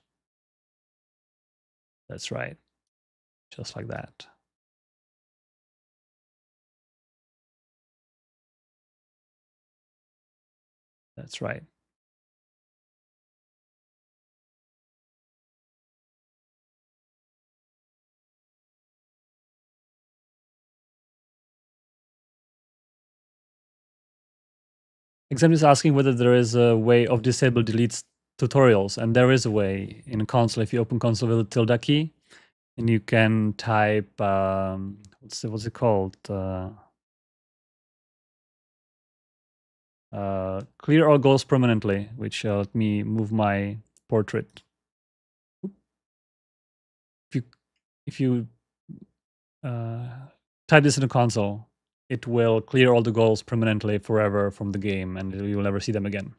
That's right. Just like that. That's right. Exam is asking whether there is a way of disable deletes tutorials, and there is a way in a console. If you open console with a tilde key, and you can type what's it called? Clear all goals permanently, which let me move my portrait. If you type this in the console, it will clear all the goals permanently forever from the game, and you will never see them again.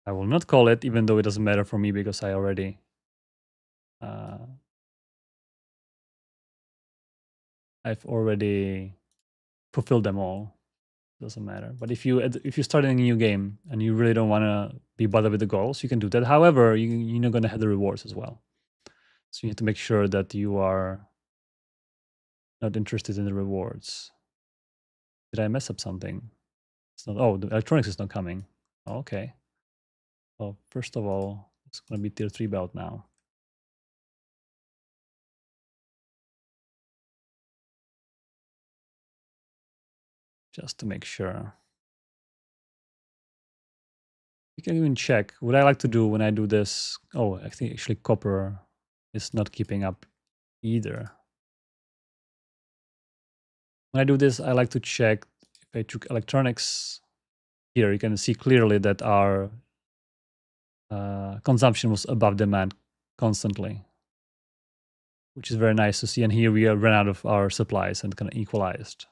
I will not call it, even though it doesn't matter for me because I already I've already fulfilled them all. Doesn't matter. But if you start a new game and you really don't want to be bothered with the goals, you can do that. However, you're not going to have the rewards as well. So you have to make sure that you are not interested in the rewards. Did I mess up something? It's not. Oh, the electronics is not coming. Oh, okay. Well, first of all, it's going to be tier 3 belt now. Just to make sure. You can even check. What I like to do when I do this. Oh, I think actually copper is not keeping up either. When I do this, I like to check if I took electronics. Here you can see clearly that our consumption was above demand constantly, which is very nice to see. And here we ran out of our supplies and kind of equalized.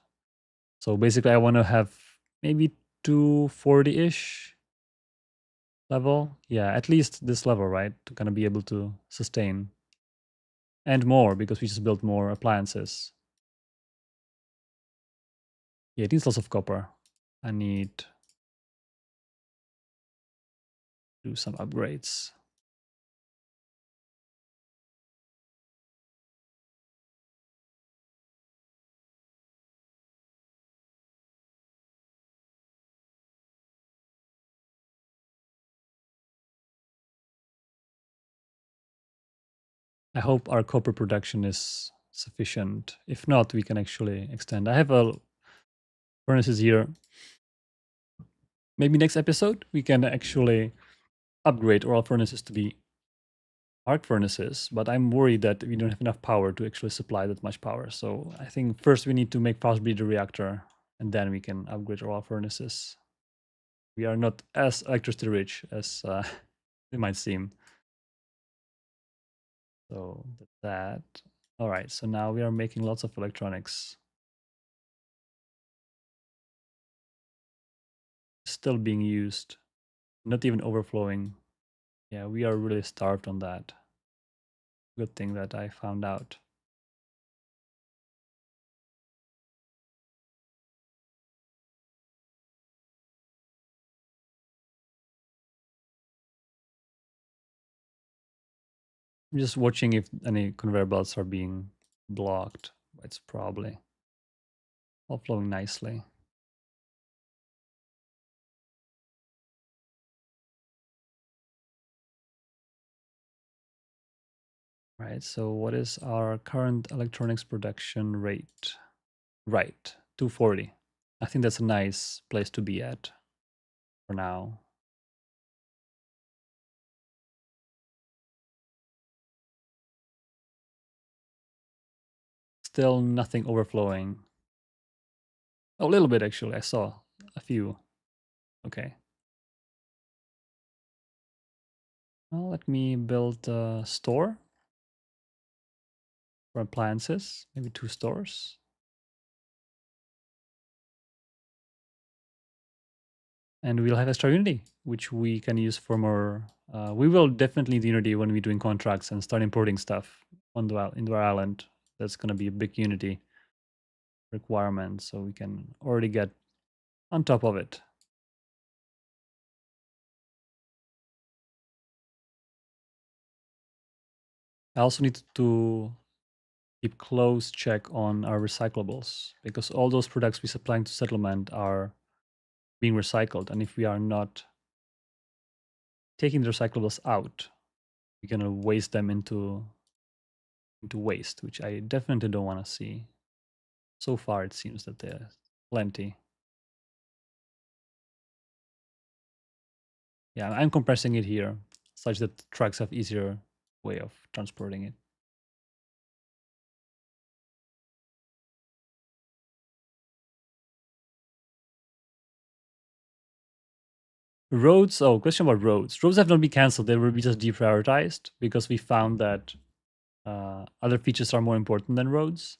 So basically, I want to have maybe 240-ish level. Yeah, at least this level, right? To kind of be able to sustain. And more, because we just built more appliances. Yeah, it needs lots of copper. I need to do some upgrades. I hope our copper production is sufficient. If not, we can actually extend. I have a furnaces here. Maybe next episode we can actually upgrade all furnaces to be arc furnaces, but I'm worried that we don't have enough power to actually supply that much power. So I think first we need to make possibly the reactor, and then we can upgrade all our furnaces. We are not as electricity rich as it might seem. So that. All right, so now we are making lots of electronics. Still being used, not even overflowing. Yeah, we are really starved on that. Good thing that I found out. I'm just watching if any conveyor belts are being blocked. It's probably all flowing nicely. Right, so what is our current electronics production rate? Right, 240. I think that's a nice place to be at for now. Still nothing overflowing. A little bit actually, I saw a few. Okay. Well, let me build a store for appliances, maybe 2 stores. And we'll have extra Unity, which we can use for more. We will definitely need Unity when we're doing contracts and start importing stuff into our island. That's going to be a big Unity requirement, so we can already get on top of it. I also need to keep close check on our recyclables, because all those products we supplying to settlement are being recycled, and if we are not taking the recyclables out, we're gonna waste them into waste, which I definitely don't want to see. So far, it seems that there's plenty. Yeah, I'm compressing it here such that trucks have easier way of transporting it. Roads. Oh, question about roads. Roads have not been canceled. They will be just deprioritized because we found that other features are more important than roads.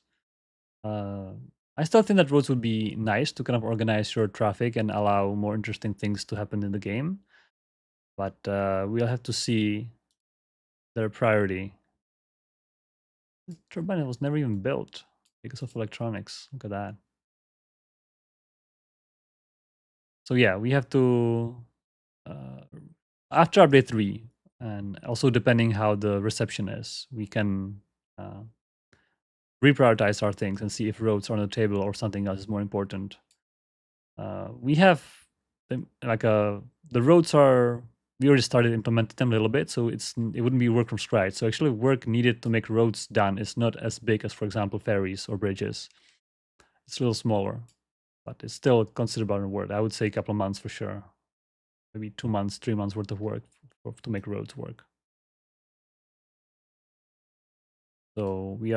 Uh, I still think that roads would be nice to kind of organize your traffic and allow more interesting things to happen in the game. But we'll have to see their priority. The turbine was never even built because of electronics. Look at that. So yeah, we have to uh, after update 3, and also depending how the reception is, we can uh, reprioritize our things and see if roads are on the table or something else is more important. We have like the roads are, we already started implementing them a little bit, so it wouldn't be work from scratch. So actually work needed to make roads done is not as big as, for example, ferries or bridges. It's a little smaller, but it's still considerable work. I would say a couple of months for sure, maybe 2 months, 3 months worth of work to make roads work. So we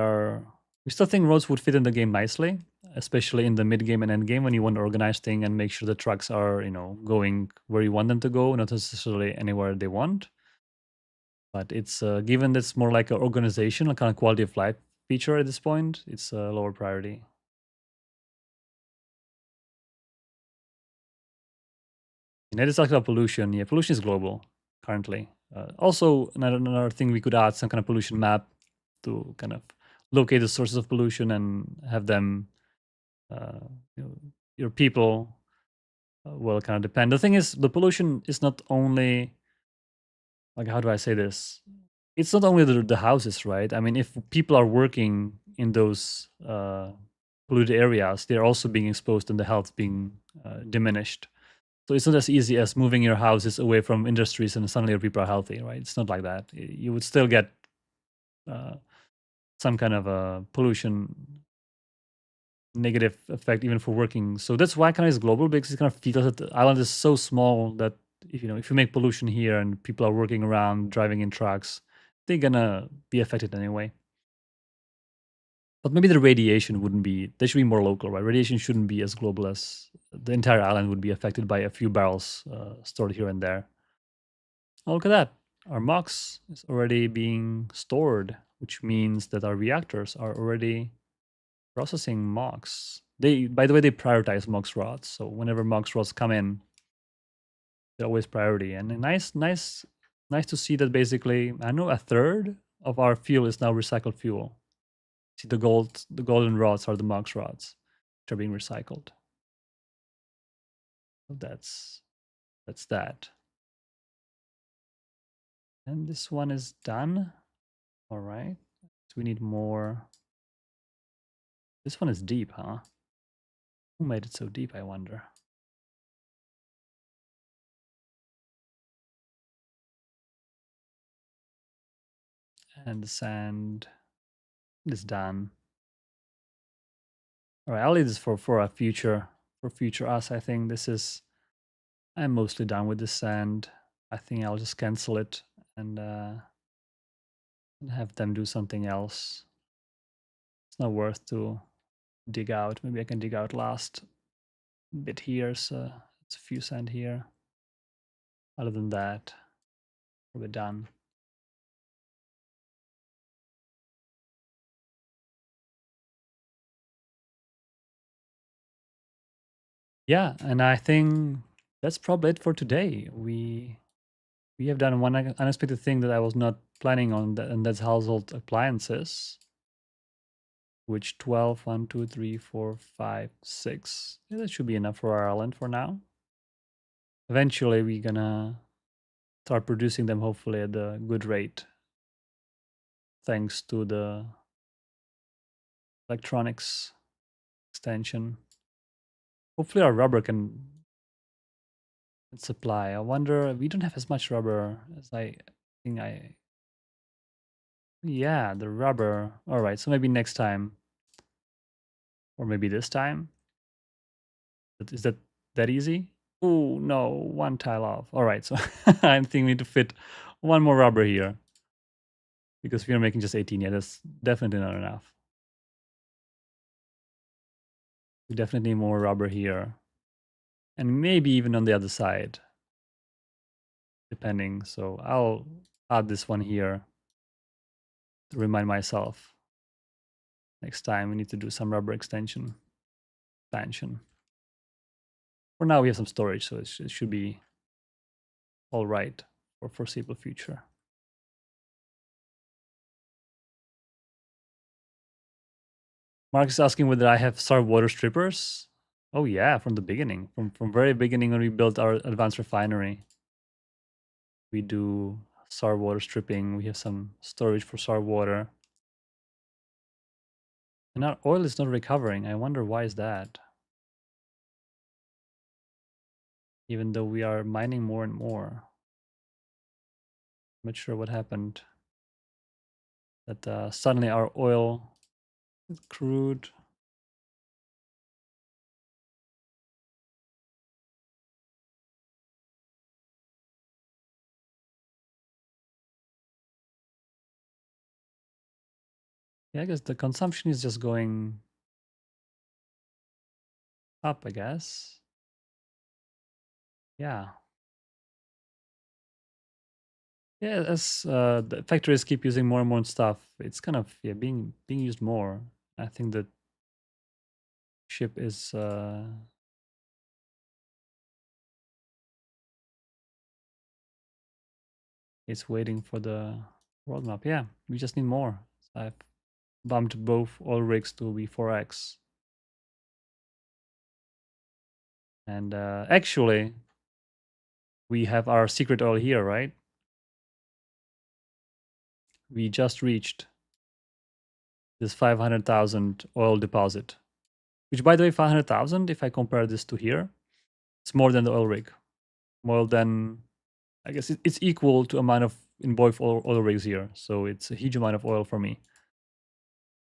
still think roads would fit in the game nicely, especially in the mid game and end game when you want to organize things and make sure the trucks are, going where you want them to go, not necessarily anywhere they want. But it's given that's more like an organization, a kind of quality of life feature at this point, it's a lower priority. And that is talking about pollution. Yeah, pollution is global currently. Also, another thing we could add some kind of pollution map to kind of locate the sources of pollution and have them, uh, you know, your people will kind of depend. The thing is, the pollution is not only, like, how do I say this? It's not only the houses, right? I mean, if people are working in those polluted areas, they're also being exposed and the health being diminished. So it's not as easy as moving your houses away from industries and suddenly your people are healthy, right? It's not like that. You would still get uh, some kind of a pollution negative effect even for working. So that's why kind of is global, because it kind of feels that the island is so small that if you make pollution here and people are working around driving in trucks, they're gonna be affected anyway. But maybe the radiation wouldn't be. They should be more local, right? Radiation shouldn't be as global as the entire island would be affected by a few barrels stored here and there. Oh, look at that. Our MOX is already being stored, which means that our reactors are already processing MOX. By the way, they prioritize MOX rods. So whenever MOX rods come in, they're always priority. And nice to see that basically, I know a third of our fuel is now recycled fuel. See the golden rods are the MOX rods, which are being recycled. So that's that. And this one is done. All right. So we need more. This one is deep, huh? Who made it so deep, I wonder? And the sand is done. All right, I'll leave this for a future us. I think this is. I'm mostly done with the sand. I think I'll just cancel it and have them do something else. It's not worth to dig out. Maybe I can dig out last bit here. So it's a few sand here. Other than that, we're done. Yeah, and I think that's probably it for today. We have done one unexpected thing that I was not planning on, and that's household appliances. Which 12, 1, 2, 3, 4, 5, 6. Yeah, that should be enough for our island for now. Eventually, we're gonna start producing them, hopefully at a good rate, thanks to the electronics extension. Hopefully, our rubber can supply. I wonder, we don't have as much rubber as I think I. Yeah, the rubber. All right, so maybe next time, or maybe this time. Is that easy? Oh no, one tile off. All right, so I think we need to fit one more rubber here because we are making just 18. Yeah, that's definitely not enough. We definitely need more rubber here, and maybe even on the other side, depending. So I'll add this one here to remind myself. Next time we need to do some rubber expansion. For now, we have some storage, so it should be all right for foreseeable future. Mark is asking whether I have starved water strippers. Oh yeah, from the beginning, from very beginning when we built our advanced refinery, we do starved water stripping. We have some storage for starved water, and our oil is not recovering. I wonder why is that? Even though we are mining more and more, I'm not sure what happened. That suddenly our oil, crude. Yeah, I guess the consumption is just going up, I guess. Yeah. Yeah, as the factories keep using more and more stuff, it's kind of being used more. I think that ship is waiting for the roadmap. Yeah, we just need more. So I've bumped both oil rigs to be 4x. And actually, we have our secret oil here, right? We just reached this 500,000 oil deposit, which, by the way, 500,000, if I compare this to here, it's more than the oil rig. More than, I guess it's equal to amount of in both oil rigs here. So it's a huge amount of oil for me.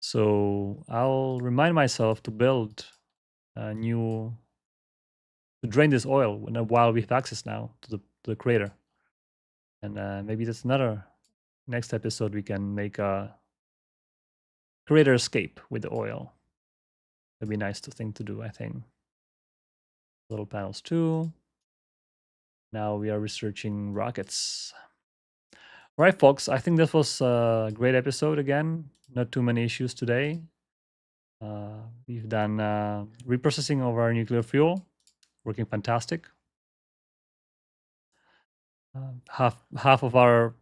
So I'll remind myself to build a new, to drain this oil while we have access now to the crater. And maybe that's another next episode. We can make a crater escape with the oil. That'd be nice to think to do, I think. Little panels too. Now we are researching rockets. All right, folks. I think this was a great episode again. Not too many issues today. We've done reprocessing of our nuclear fuel, working fantastic. Half of our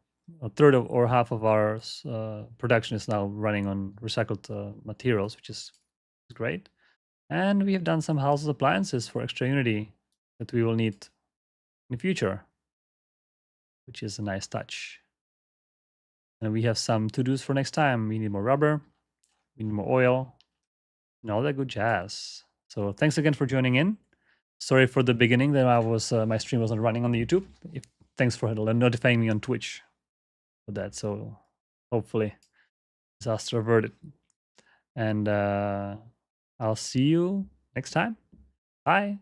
a third of or half of our production is now running on recycled materials, which is great. And we have done some household appliances for extra unity that we will need in the future, which is a nice touch. And we have some to-dos for next time. We need more rubber, we need more oil, and all that good jazz. So thanks again for joining in. Sorry for the beginning that I was my stream wasn't running on the YouTube. Thanks for notifying me on Twitch for that. So hopefully disaster averted. And I'll see you next time. Bye.